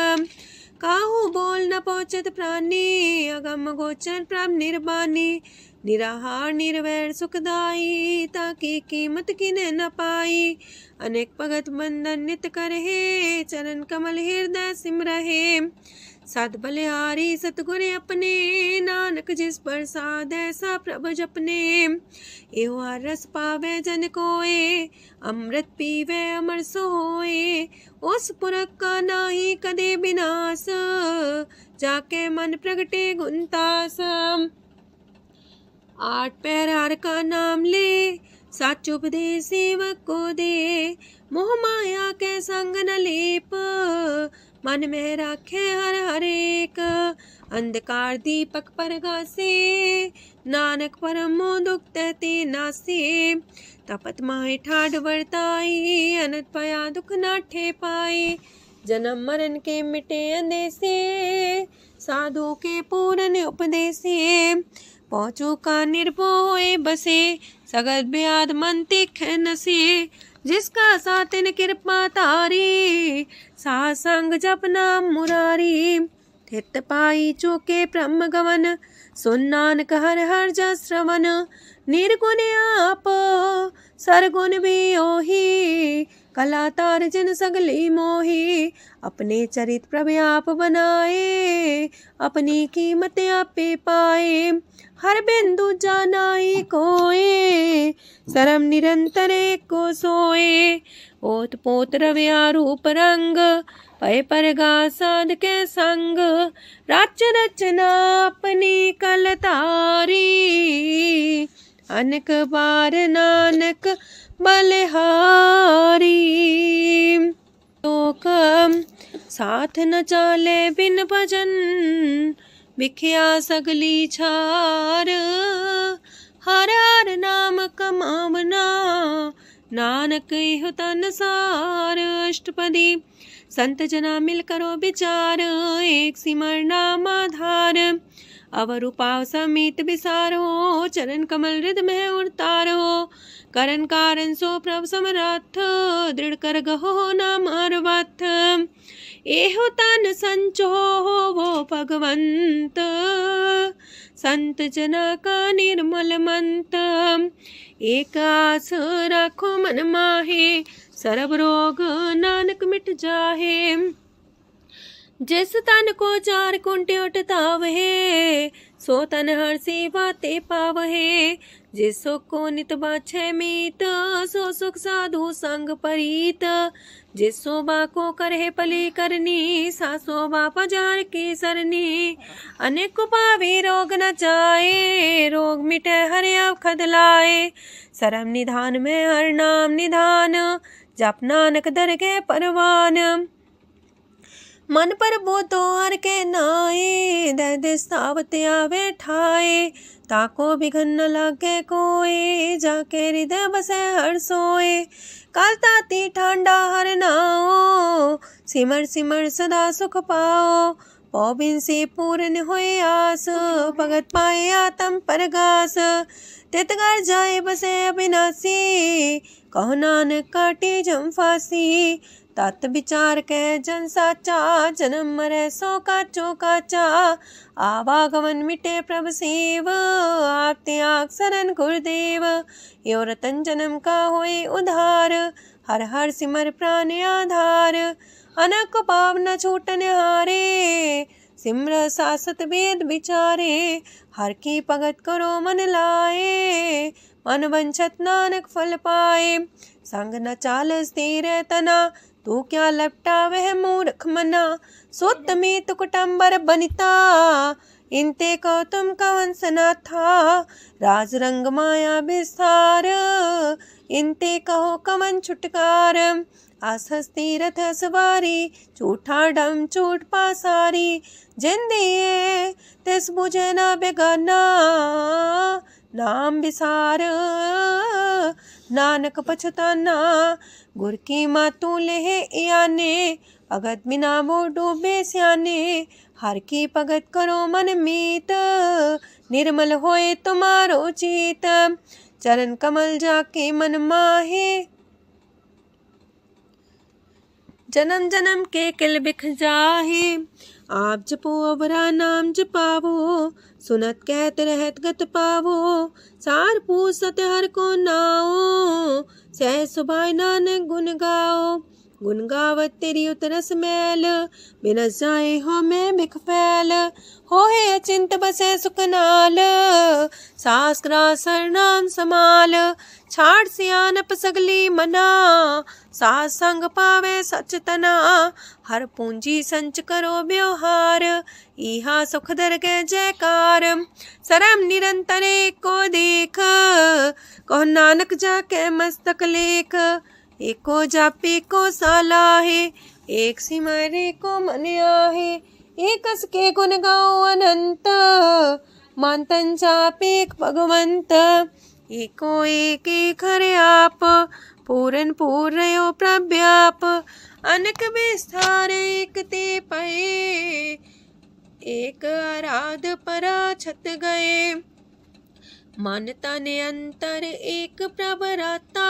काहू बोल न पहुँचत प्राणी, अगम गोचर प्रभ निर्बानी। निराहार निर्वैर सुखदाई, ताकि कीमत किने न पाई। अनेक भगत बंधन नित करहे, चरण कमल हृदय सिमरहे। सद बलिहारी सतगुर अपने, नानक जिस प्रसाद ऐसा प्रभ जपने। एहो हर रस पावे जन कोय, अमृत पीवे अमर सोए। उस पुरख का नाही कदे विनाश, जाके मन प्रगटे गुणतास। 8 पैर हर का नाम ले, सच उपदेश सेवक को दे। मोह माया के संग न लेप, मन में राखे हर हर एक। अंधकार दीपक परगासे, नानक परम मोह दुख ते नासे। तपत माहे ठाड वर्ताई, अनंत पया दुख नाठे पाए। जन्म मरण के मिटे अंदेसे, साधु के पूरन उपदेसे। पहुँचो का निर्भय बसे, सगत ब्याद मन तिख नसे। जिसका सातिन कृपा तारी, साह संग जप नाम मुरारी। थित पाई चूके ब्रह्म गवन, सुन नानक हर हर जस श्रवण। निर्गुण आप सरगुण भी ओही, कला तार जिन सगली मोही। अपने चरित प्रभ आप बनाए, अपनी कीमत आपे पाए। हर बिंदु जानाई कोए, सरम निरंतर को सोए। ओत पोत रव्या रूप रंग, पय परगा साध के संग। राच रचना अपनी कलतारी, अनक बार नानक बलिहारी। लोक साथ न चाले बिन भजन, बिख्या सगली छार। हर हर नाम कमावना, नानक इह तन सार। अष्टपदी संत जना मिल करो विचार, एक सिमर नाम आधार। अवर उपाव समीत विसारो, चरण कमल हृद में उतारो। करन कारण सो प्रभ समरथ, दृढ़ कर गहो नाम अर्वथ। एहो तन संचो वो भगवंत, संत जना का निर्मल मंत। एक आस राखो मन माहे, सरब रोग नानक मिट जाहे। जिस तन को 4 कुंटे उठतावहे, सो तन हर सेवा ते पावहे। जिस सुख को नित बाछे मीत, सो सुख साधु संग परीत। जिस शोभा को करहे पली करनी, सा शोभा पजार की सरनी। अनेक पावी रोग न जाए, रोग मिटे हर अवखद लाए। सरम निधान में हर नाम निधान, जप नानक दरगह परवान। मन पर बोतो हर के नाए, दह दिस सावत आवे ठाए। ताको बिघन न लागे कोई, जाके हृदय बसे हर सोए। काल ताती ठांडा हर नाओ, सिमर सिमर सदा सुख पाओ। पौबिन से पूर्ण होए आस, भगत पाए आत्म परगास। तितगर जाए बसे अविनाशी, कहो नानक काटे जम फांसी। तत् विचार कह जन साचा, जन्म मरै सो काचो काचा। आवागमन मिटे प्रभ सेव, आप त्याग शरण गुरुदेव। यो रतन जन्म का होए उधार, हर हर सिमर प्राण आधार। अनक पाव न छूटन हारे, सिमर सासत वेद विचारे। हर की भगत करो मन लाए, मन वंछत नानक फल पाए। संग न चालस तेरे तना, तू क्या लपटा वह मूर्ख मना। सुत में तु कुटुम्बर बनिता, इनते को तुम कवन सना था। राज रंग माया विस्तार, इनते कहो कवन छुटकार। आस हस्ती रथ सवारी, झूठा डम झूठ पासारी। जिन दिए तिस बुझे ना बेगाना, नाम विसार नानक पछताना। गुर की मातू लेह याने, भगत बिना वो डूबे स्याने। हर की भगत करो मन मीत, निर्मल होए तुम्हारो चित। चरण कमल जाके मन माहे, जन्म जन्म के किल बिख जाहे। आप जपो अवरा नाम जपावो, सुनत कहत रहत गत पावो। सार पूसत हर को नाओ, सह सुभाय नानक गुन गाओ। गुन गावत तेरी उतरस मैल, बिनस जाए हो मैं बिख फैल। होए अचिंत बसे सुखनाल, सास ग्रास नाम समाल। छाड़ सियानप सगली मना, सास संग पावे सच तना। हर पूंजी संच करो व्यवहार, इहा सुख दर के जयकार। सरम निरंतर को देख, कहो नानक जाके मस्तक लेख। एको जापे को सालाहे, एक सिमरे को मन आहे। एक अस के गुण गाओ अनंत, मानतन जापे भगवंत। एको एक एक हरे आप, पूरन पूर्णयो प्रव्याप। अनक विस्तार एक ते पए, एक आराध परा छत गए। मन तन अंतर एक प्रभराता,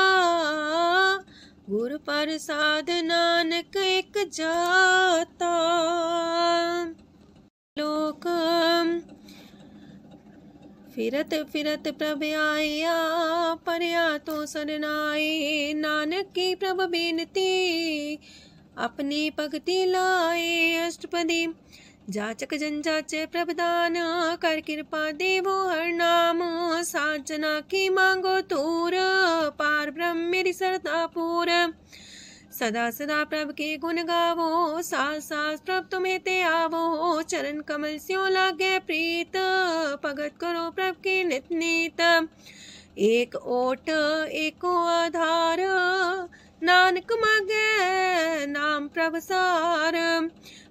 गुर प्रसाद नानक एक जाता। लोक फिरत फिरत प्रभ आया, परया तो सरनाए। नानक की प्रभ बेनती, अपनी भगति लाए। अष्टपदी जाचक जन जाचे प्रभदान, कर कृपा देवो हर नाम। सात जना की मांगो तूर, पार ब्रह्म मेरी सरदा पूर। सदा सदा प्रभ के गुण गावो, सास सास प्रभ तुम्हें ते आवो। चरण कमल स्यों लागे प्रीत, भगत करो प्रभ के नित नीत। एक ओट एको आधार, नानक मांगे नाम प्रभ सार।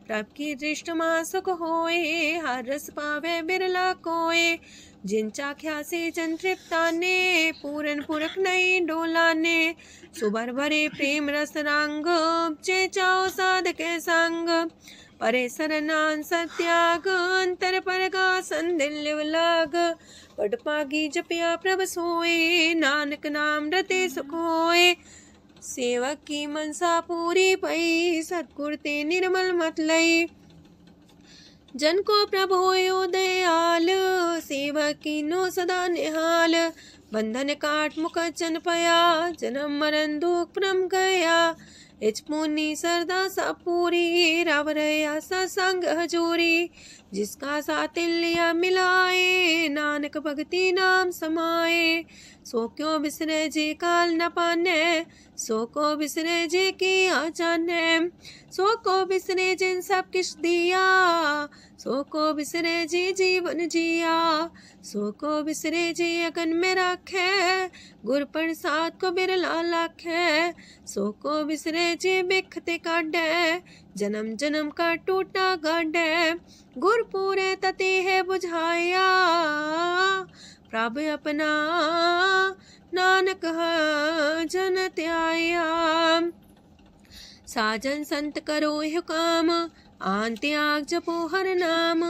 प्रभ की दृष्ट मां सुख होए, हर रस पावे बिरला कोय। जिन चाख्या से जन तृप्ताने, पूरन पुरख नहीं डोलाने। सुबर भरे प्रेम रस रंग, जे चाओ साधके संग। परे सरनान सत्याग, अंतर परगा संदिल लाग। पट पागी जपिया प्रभ सोए, नानक नाम रते सुख होए। सेवक की मनसा पूरी पई, सतगुर ते निर्मल मत लई। जन को प्रभु होयो दयाल, सेवक की नो सदा निहाल। बंधन काट मुख चन पया, जन्म मरण दुख परम गया। इच पुनी सरदा सा पूरी, रव रया सत्संग हजूरी। जिसका सातिल्य मिलाए, नानक भगति नाम समाए। सो क्यों बिसरे जे काल न पाने, सो को बिसरे जे की आ जाने। सो को बिसरे जिन सब किछ दिया, सो को बिसरे जी जीवन जिया। सो को बिसरे जी अगन में राखे, गुर प्रसाद को बिरला लाखे। सो को बिसरे जी बिखते काढे, जन्म जन्म का टूटा गढ़ गुरपुरे तते है बुझाया। प्रभु अपना नानक जन त्याया। साजन संत करो यह काम आन त्याग जपो हर नाम।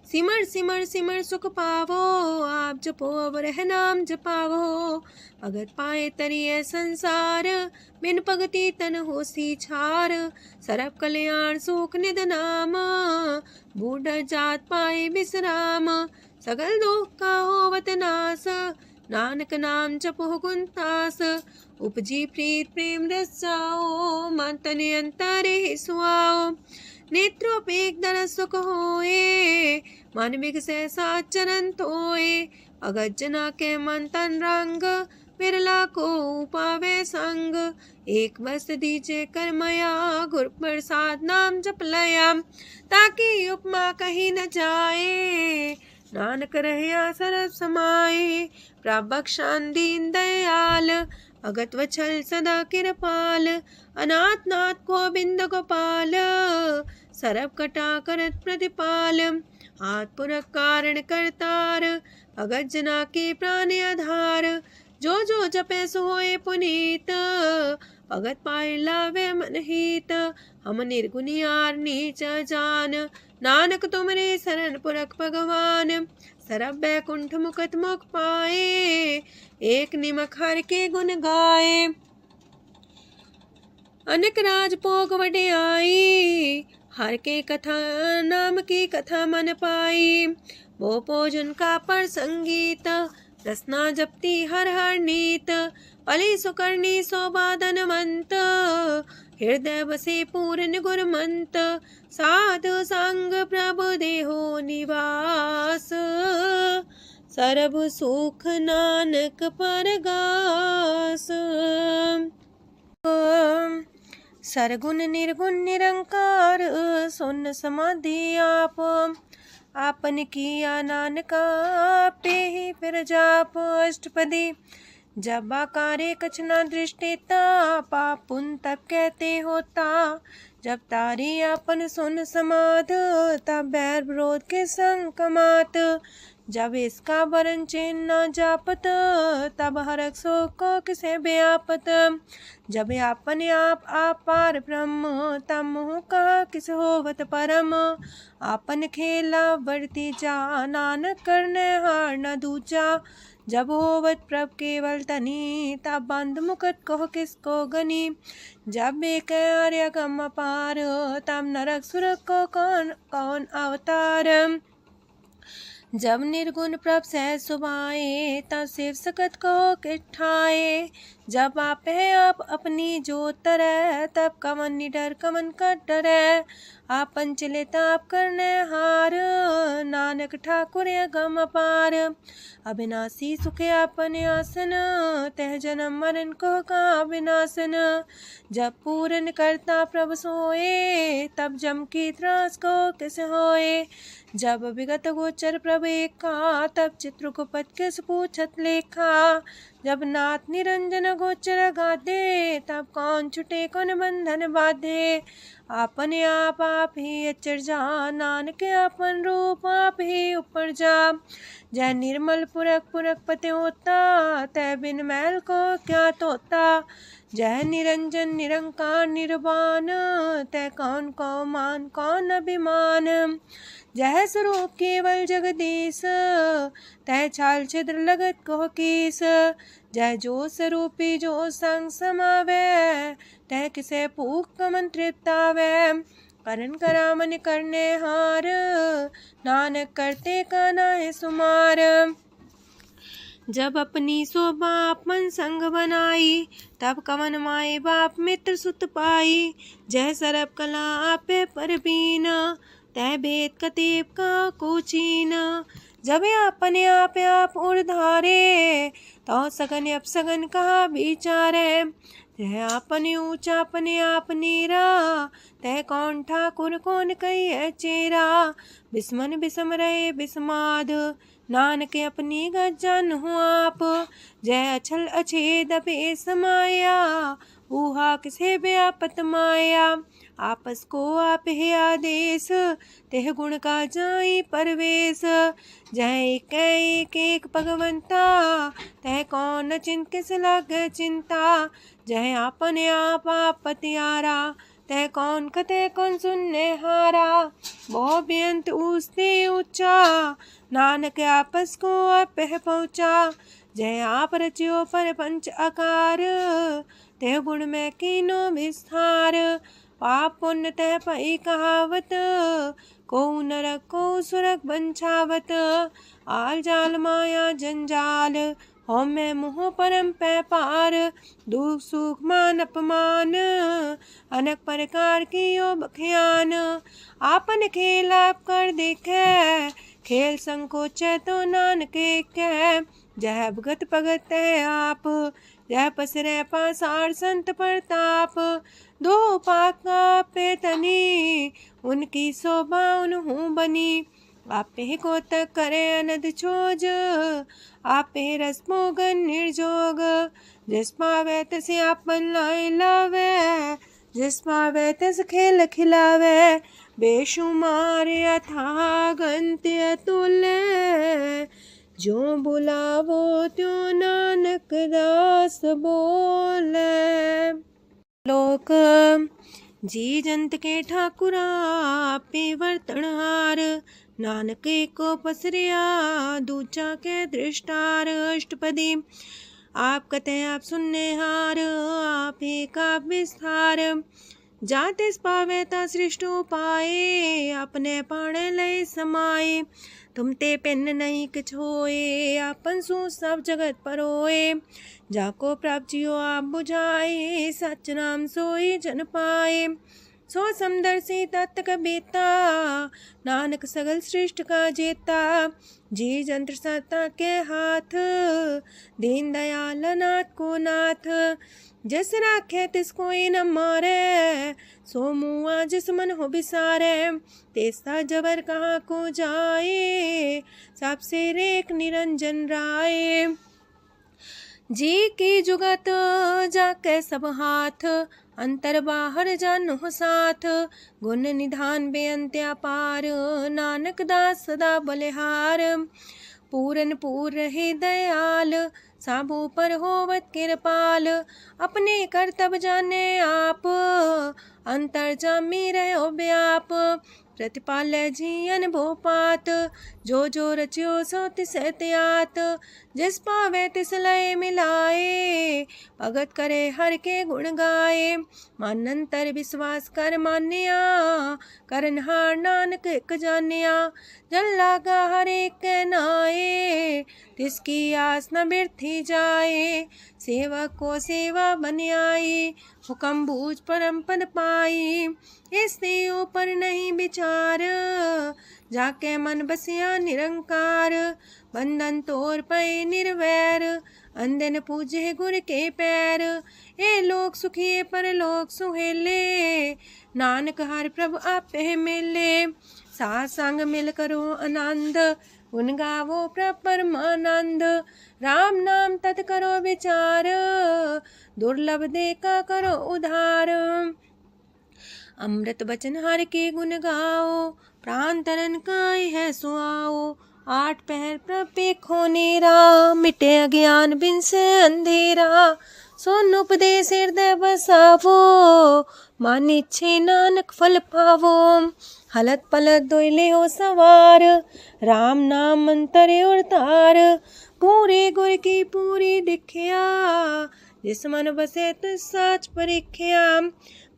सिमर सिमर सिमर सुख पावो आप जपो अब रह नाम जपावो। भगत पाए तरिए संसार बिन भगति तन होसी छार। सरब कल्याण सुख निध नाम बूढ़ जात पाए विश्राम। सगल दुख का होवत नाश नानक नाम जपो गुणतास। उपजी प्रीत प्रेम रस जाओ मन तन अंतरे सुआओ। नेत्रोपेक दरस सुख होए मन बिगसे सात चरण तोए। अगत जना के मन तन रंग बिरला को पावे संग। एक बस दीजे कर मया गुर प्रसाद नाम जप लया। ताकि उपमा कहीं न जाए नानक रहिया सरब समाए। प्रभ बख्शान दीन दयाल अगत वछल सदा कृपाल। अनाथ नाथ गोविंद गोपाल सरब कटा करत प्रतिपाल। हाथ पुरख कारण करतार अगत जना के प्राण आधार। जो जो जपे सो होए पुनीत भगत पाए लावे मन हित। हम निर्गुनियार नीच जान नानक तुमरे शरण पुरख भगवान। सरब बैकुंठ मुकत मुख पाए एक निमक हर के गुण गाए। अनेक राज भोग वड्याई हर के कथा नाम की कथा मन पाई। वो भोजन का पर संगीत रसना जपती हर हर नीत। पली सुकर्णी सोबादन मंत हृदय बसे पूर्ण गुरमंत। साधु संग प्रभु देहो निवास सरब सुख नानक परगास। सरगुण निर्गुण निरंकार सुन समाधि आप। आपन किया नानका पे ही फिर जाप। अष्टपदी जब आकारे कछ न दृष्टिता पाप पुन तब कहते होता। जब तारी आपन सुन समाध तब बैर विरोध के संग कमात। जब इसका वरण चिन्ह न जापत तब हरक शोक को किसे व्यापत। जब आपने आप पार ब्रह्म तब मोह का किस होवत परम। आपन खेला वर्ती जा नानक करने हार न दूजा। जब होवत प्रभ केवल तनी तब बंद मुकट कहो किसको गनी। जब एक आर्य गम पार तब नरक सुरक को कौन कौन अवतार। जब निर्गुण प्रभ सहज सुभाए तब शिव सकत को किठाए। जब आप है आप अपनी जो तरह तब कमन निडर कमन का डरे। आपन चले ताप करने हार नानक ठाकुर गम पार। अविनाशी सुख आपन आसन तह जन्म मरण को का विनाशन। जब पूरन करता प्रभु सोए तब जम की त्रास को किस होए। जब विगत गोचर प्रभु एका तब चित्रगुप्त किस पूछत लेखा। जब नाथ निरंजन गोचर गाधे तब कौन छुटे कौन बंधन बाधे। आपने आप ही अचर जा नानक आपन रूप आप ही ऊपर जा। जय निर्मल पुरख पुरख पते होता तय बिन मैल को क्या तोता। जय निरंजन निरंकार निर्वाण तय कौन को मान कौन अभिमान। जय स्वरूप केवल जगदीश तय छाल छिद्र लगत को कीस। जय जो स्वरूपी जो संग समावे तय किसे पूक मन तृप्तावे। करण करामन करने हार नानक करते का नाय सुमार। जब अपनी शोभा अपन संग बनाई तब कवन माए बाप मित्र सुत पाई। जय सरब कला आपे परबीन तय भेद कतीब का कोचीन। जब अपने आप उड़धारे तो सगन अपसगन कहा विचारे। जय अपने ऊंचा अपने आप नीरा तय कौन ठाकुर कौन कही चेरा। बिस्मन बिसम रहे बिस्माद नानक अपनी गजन हो आप। जय अछल अछेद पे समाया ऊहा किसे व्यापत माया। आपस को आप है आदेश, तेह गुण का जाई परवेश। जह एक एक भगवंता, तह कौन चिंत किस लागे चिंता। जह आपने आप पतियारा, तह कौन कते कौन सुनने हारा। बहु बेअंत ऊसते ऊंचा, नानक आपस को आप पहुँचा। जय आप रचियो पर पंच आकार, तह गुण में कीनो विस्तार। पाप पुण्य तह पई कहावत, को नरक को सुरग बंछावत। आल जाल माया जंजाल, हो मैं मुँह परम पै पार। दुख सुख मान अपमान, अनेक प्रकार की यो बखियान। आपन खेल आप कर देखे, खेल संकोच तो नानक कह। जह भगत भगत है आप, जह पसरे पासार संत प्रताप। दो पाका पे तनी, उनकी शोभा उन्हूं बनी। आपे को तक करे अनद छोज, आपे रस मोगन निर्जोग। जिस पावे तस आपन लाई लावे, जिस पावे तस खेल खिलावे। बेशुमार अथाह गंत अतुल्य, जो बुलावो त्यों नानक दास बोले। लोक जी जंत के ठाकुरा, आपे वर्तनहार। नानक को पसरिया, दूजा के दृष्टार। अष्टपदी आप कते आप सुनने हार, आप का विस्तार। जातिस पावे ता सृष्टो पाए, अपने पाणे लय समाए। तुम ते पिन नहीं किछ होए, आपन सु सब जगत परोए। जाको प्राप्त जियो आप बुझाए, सच नाम सोई जन पाए। सो समदर्शी तत्त कबीता, नानक सगल सृष्ट का जेता। जी जंत्र सत्ता के हाथ, दीन दयाल नाथ को नाथ। जिस राखे तिस कोई न मारे, सो मुआ जिस मन हो बिसारे। तेसा जबर कहाँ को जाए, सबसे रेख निरंजन राय। जी की जुगत जाके सब हाथ, अंतर बाहर जानो साथ। गुण निधान बेअंत अपार, नानक दास सदा बलिहार। पूरन पूर रहे दयाल, साबू पर होवत कृपाल। अपने कर्तव्य जाने आप, अंतर जामी रहो व्याप। प्रतिपाल जी अनुभव पात, जो रचियो सो तिस त्यात। जिस पावे तिस लय मिलाए, भगत करे हर के गुण गाए। मानंतर विश्वास कर मान्या, करनहार नानक एक जान्या। जल लागा हर एक नाए, तिसकी आस न बिरथी जाए। सेवक को सेवा बन आई, हुक्म बूझ परम पद पाई। इससे ऊपर नहीं विचार, जाके मन बसिया निरंकार। बंधन तोड़ पे निर्वैर, अंधन पूजे गुर के पैर। ए लोक सुखिए पर लोक सुहेले, नानक हर प्रभु आपे मिले। साथ संग मिल करो आनंद, गुण गावो प्रभु परमानंद। राम नाम तत् करो विचार, दुर्लभ देखा करो उधार। अमृत बचन हर के गुण गाओ, प्राण तरन काय है सुआओ। आठ पहर प्रभु खोनेरा, मिटे अज्ञान बिन से अंधेरा। सोन उपदेश हृदय बसावो, मानिछे नानक फल पावो। हलत पलत दोइले हो सवार, राम नाम मंत्र और तार। पूरे गुर की पूरी दिखिया, जिस मन बसे तिस साच परिख्या।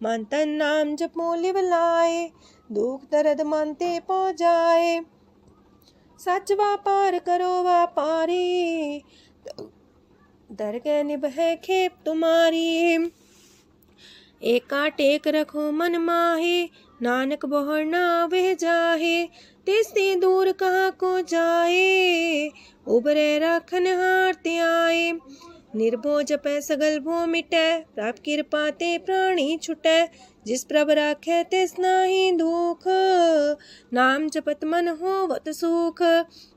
मन तन नाम जपो लिव लाए, दुख दर्द मानते पो जाए। सच व्यापार करो व्यापारी, दरगह निभे खेप तुम्हारी। एका टेक रखो मन माहे, नानक बहुर ना वह जाहे। तिससे दूर कहाँ को जाए, उबरे राखन हार त्याए। निर्भो जपै सगल भो मिटै, प्राप कृपा ते प्राणी छुटै। जिस प्रभ राखे तिस नाही दुख, नाम जपत मन होवत सुख।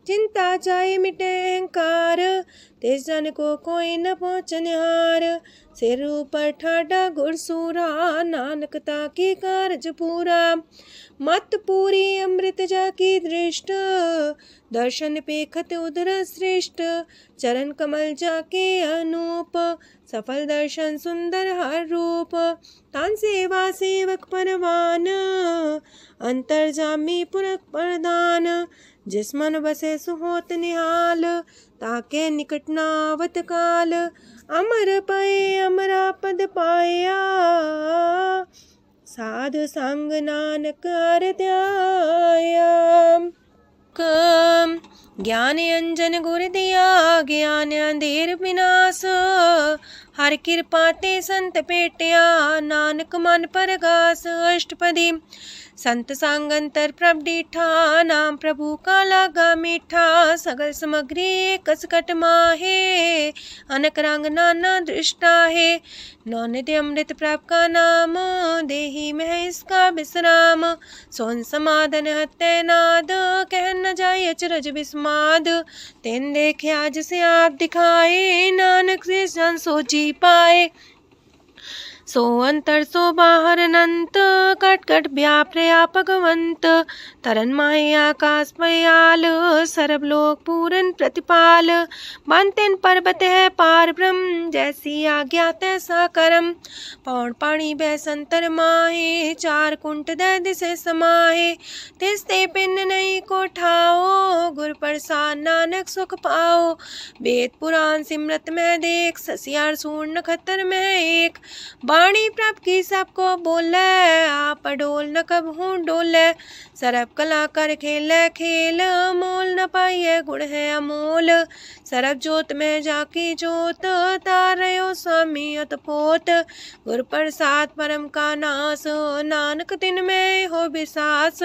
चिंता जाए मिटे अहंकार, तिस जन को कोई न पहुँचन हार। सिर ऊपर ठाडा गुरसूरा, नानक ताकी कारज पूरा। मत पूरी अमृत जाकी दृष्ट, दर्शन पेखत उदर श्रेष्ठ। चरण कमल जाके अनूप, सफल दर्शन सुंदर हर रूप। तान सेवा सेवक परवान, अंतर जामी पुरख प्रदान। जिस मन बसे सुहोत निहाल, ताके निकट नावत काल। अमर पाए अमरा पद पाया, साध संग नानक हर ध्याया। ज्ञान अंजन गुर दिया, ज्ञान अंधेर विनाश। हर कृपा ते संत पेटिया, नानक मन परगास। अष्टपदी संत संग अंतर प्रभ डीठा, नाम प्रभु का लागा मीठा। सगल सामग्री कसकट माहे, अनक रंग नाना दृष्टा है। नौ निधि अमृत प्रभ का नाम, देही में इसका विश्राम। सोन समाधन हत्ते नाद, कह न जाय अचरज विस्माद। तेन देखे आज से आप दिखाए, नानक से जन सो जी पाए। सो अंतर सो बाहर अनंत, कट कट व्याप रया भगवंत। तरन माहे आकाश पयाल, सरब लोक पूरन प्रतिपाल। बनतेन पर्वत है पार ब्रह्म, जैसी आज्ञा तैसा करम। पौन पाणी बह संतर माहे, चार कुंट दह दिसे समाहे। तिसते पिन नहीं को ठाओ, गुर प्रसाद नानक सुख पाओ। वेद पुराण सिमरत में देख, ससियार सूर नखत्तर में एक। वाणी प्रभ की सबको बोले, आप डोल न कब हूँ डोले। सरब कला कर खेले खेल, मोल न पाइए गुण है अमोल। सरब जोत में जाकी जोत, तारयो स्वामी अतपोत। गुर प्रसाद परम का नास, नानक तिन में हो विसास।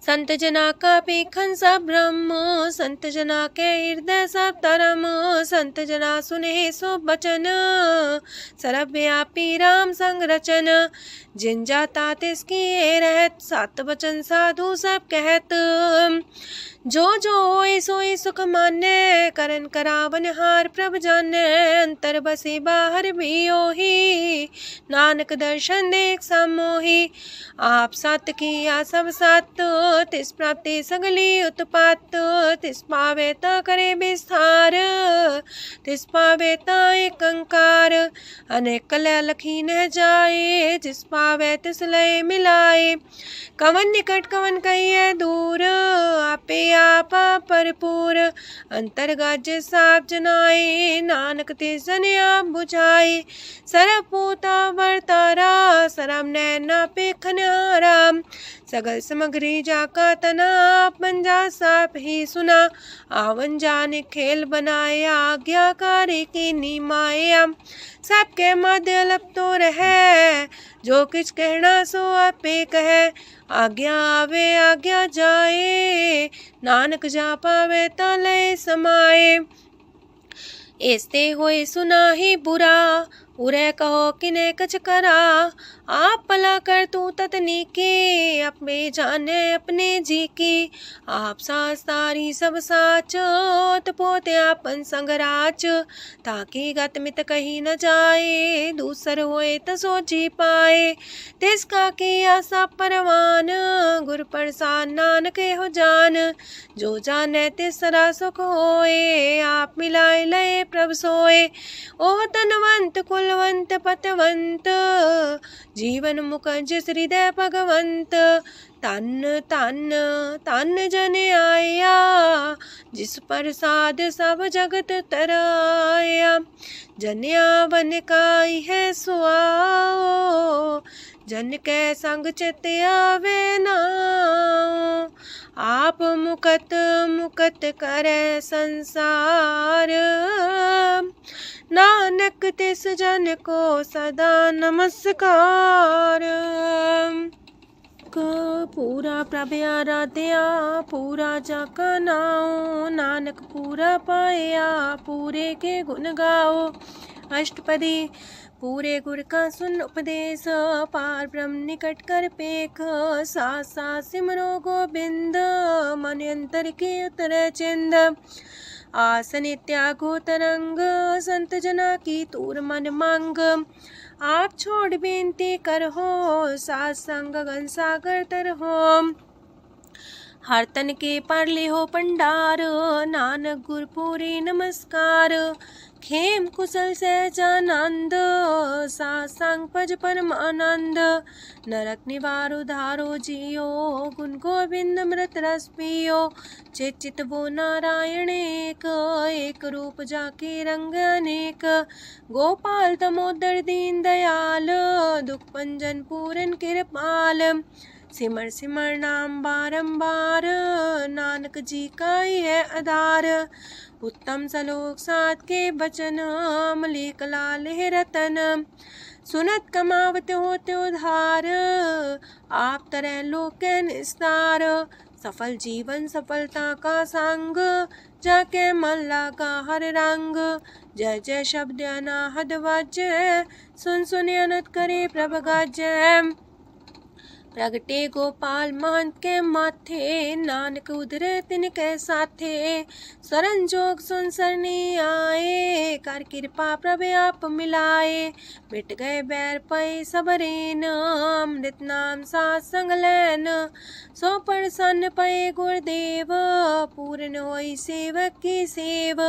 संत जना का पेखन सब ब्रह्म, संत जना के हृदय सब धर्म। संत जना सुने सो बचन, सरब व्यापी राम संग रचन। जिन जाता तिसकी रहत, सात वचन साधु सब कहत। जो जो होए सोए सुख माने, करन करावन हार प्रभ जाने। अंतर बसे बाहर भी ओही, नानक दर्शन देख समोही। आप सत किया सब सत, तिस प्राप्ति सगली उत्पात। तिस पावे ता करे विस्तार, तिस पावे ता एक अंकार। अनेक कलय लखी न जाए, जिस पावे तिस लय मिलाए। कवन निकट कवन कहिए दूर, आपे आपा भरपूर। अंतर्गत साप जनाए, नानक तिस जन आप बुझाए। सरब पूता वर्तारा, सरब नैना पेखन हारा। सगल सामग्री जाका तना, आप मंजा साप ही सुना। आवन जाने खेल बनाया, आज्ञाकारी की निमाया। सबके मध्य अलप तो रहे, जो किछ कहना सो आपे कहे। आज्ञा आवे आज्ञा जाए, नानक जा पावे ता लय समाए। ऐसते होए सुना ही बुरा, उरे कहो किने कछ करा। आप भला कर तू ततनी के, अपने जाने अपने जी की। आप सास तारी सब साच, पोते आपन संग राच। ताकि गत मित कही न जाए, दूसर होए त सो जी पाए। तिसका किया सब परवान, गुर प्रसाद नानक हो जान। जो जाने तिसरा सुख होए, आप मिलाए लय प्रभ सोए। ओह तनवंत कुलवंत पतवंत, जीवन मुकज हृदय भगवंत। तन तन तन जन आया, जिस प्रसाद सब जगत तराया। जन्या बन काई है सुआओ, जन के संग चित आवे नाओ। आप मुकत मुकत करे संसार, नानक तिस जन को सदा नमस्कार। पूरा प्रभ आराध्या, पूरा जाका नाओ। नानक पूरा पाया, पूरे के गुण गाओ। अष्टपदी पूरे गुर का सुन उपदेश, पार ब्रह्म निकट कर पेख। साथ साथ सिमरो गोबिंद, मन अंतर के उतर चिंद। आसन त्यागो तरंग, संत जना की तूर मन मांग। आप छोड़ बेनती कर हो, सात संग गगन सागर तर हो। हर तन के पर ले हो पंडार, नानक गुर पूरी नमस्कार। खेम कुशल सहजानंद, सासंग पज परमानंद। नरक निवार उधारो जियो, गुण गोविंद मृत रस पियो। चित वो नारायण एक, एक रूप जाके रंग अनेक। गोपाल दामोदर दीन दयाल, दुख पंजन पूरन कृपाल। सिमर सिमर नाम बारंबार, नानक जी का ही है आधार। उत्तम सलोक साध के बचन, अमलीक लाल है रतन। सुनत कमावत होते उधार, आप तरह लोक निस्तार। सफल जीवन सफलता का संग, जाके मन लागा हर रंग। जय जय शब्द अनाहद वाजय, सुन सुन अनत करे प्रभ गाजय। प्रगटे गोपाल महंत के माथे, नानक उधरे तिनके साथे। शरण जोग सुन सरनी आए, कर कृपा प्रभ आप मिलाए। मिट गए बैर पै सबरेन, अमृत नाम साथ संग लैन। सो प्रसन्न पै गुरुदेव, पूर्ण होई सेवक की सेव।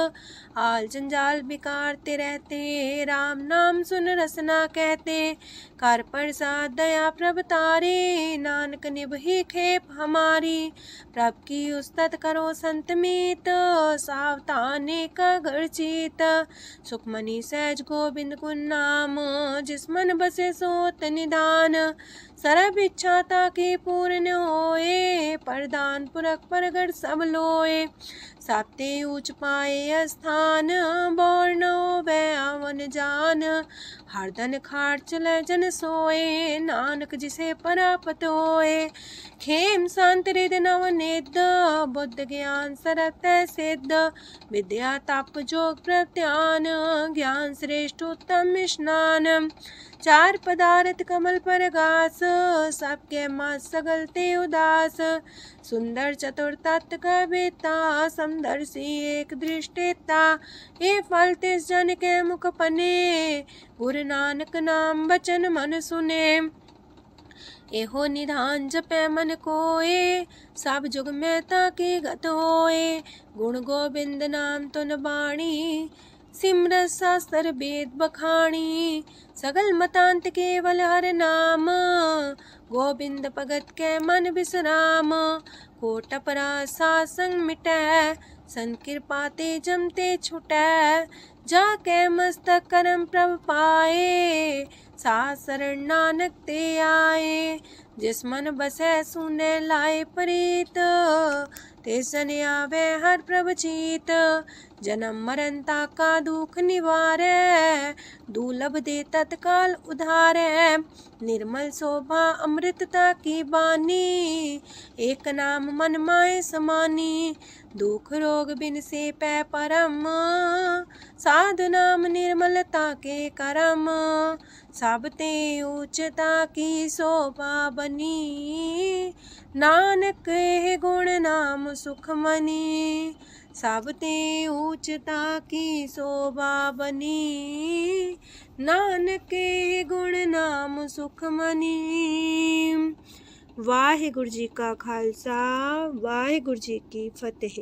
आल जंजाल बिकारते रहते, राम नाम सुन रसना कहते। कर प्रसाद दया प्रभ तारे, नानक निभही खेप हमारी। प्रभ की उस्तत करो संत मीत, सावधाने का घर चीत। सुखमणि सहज गोविंद गुण नाम, जिस मन बसे सोत निधान। सर्व इच्छा ताकी पूर्ण होए, प्रदान पुरख परगट सब लोए। साते ऊंच पाए स्थान, बोर न होवे आवन जान। हरदन खाट चले जन सोए, नानक जिसे परापत होए। खेम शांत हृद नव निध, बुद्ध ज्ञान सरत सिद्ध। विद्या तप जोग प्रत्यान, ज्ञान श्रेष्ठ उत्तम स्नान। चार पदार्थ कमल पर घास, सबके मास सगलते उदास। सुंदर चतुर तत्व का बेता, समदर्शी एक दृष्टिता। ये फल तिस जन के मुख पने, गुरु नानक नाम बचन मन सुने। एहो निधान जपै मन कोए, सब जुग में ताकी गत होए। गुण गोविंद नाम तुन बाणी, सिमरत शास्त्र वेद बखाणी। सगल मतांत केवल हर नाम, गोविंद भगत के मन विश्राम। कोट अपराध सात संग मिटै, संत कृपा ते जमते छुटै। जाके मस्तक करम प्रभ पाए, साथ शरण नानक ते आए। जिस मन बसै सुने लाए प्रीत, तिस जन आवे हर प्रभ चीत। जन्म मरण ताका दुख निवारै, दुर्लभ दे तत्काल उधारै। निर्मल शोभा अमृतता की बानी, एक नाम मन माय समानी। दुख रोग बिन से पै परम, साधु नाम निर्मलता के करम। सब ते ऊंचता की शोभा बनी, नानक है गुण नाम सुखमनी। सब ते ऊंचता की शोभा बनी, नानक है गुण नाम सुखमनी। वाहिगुरु जी का खालसा, वाहिगुरु जी की फतेह।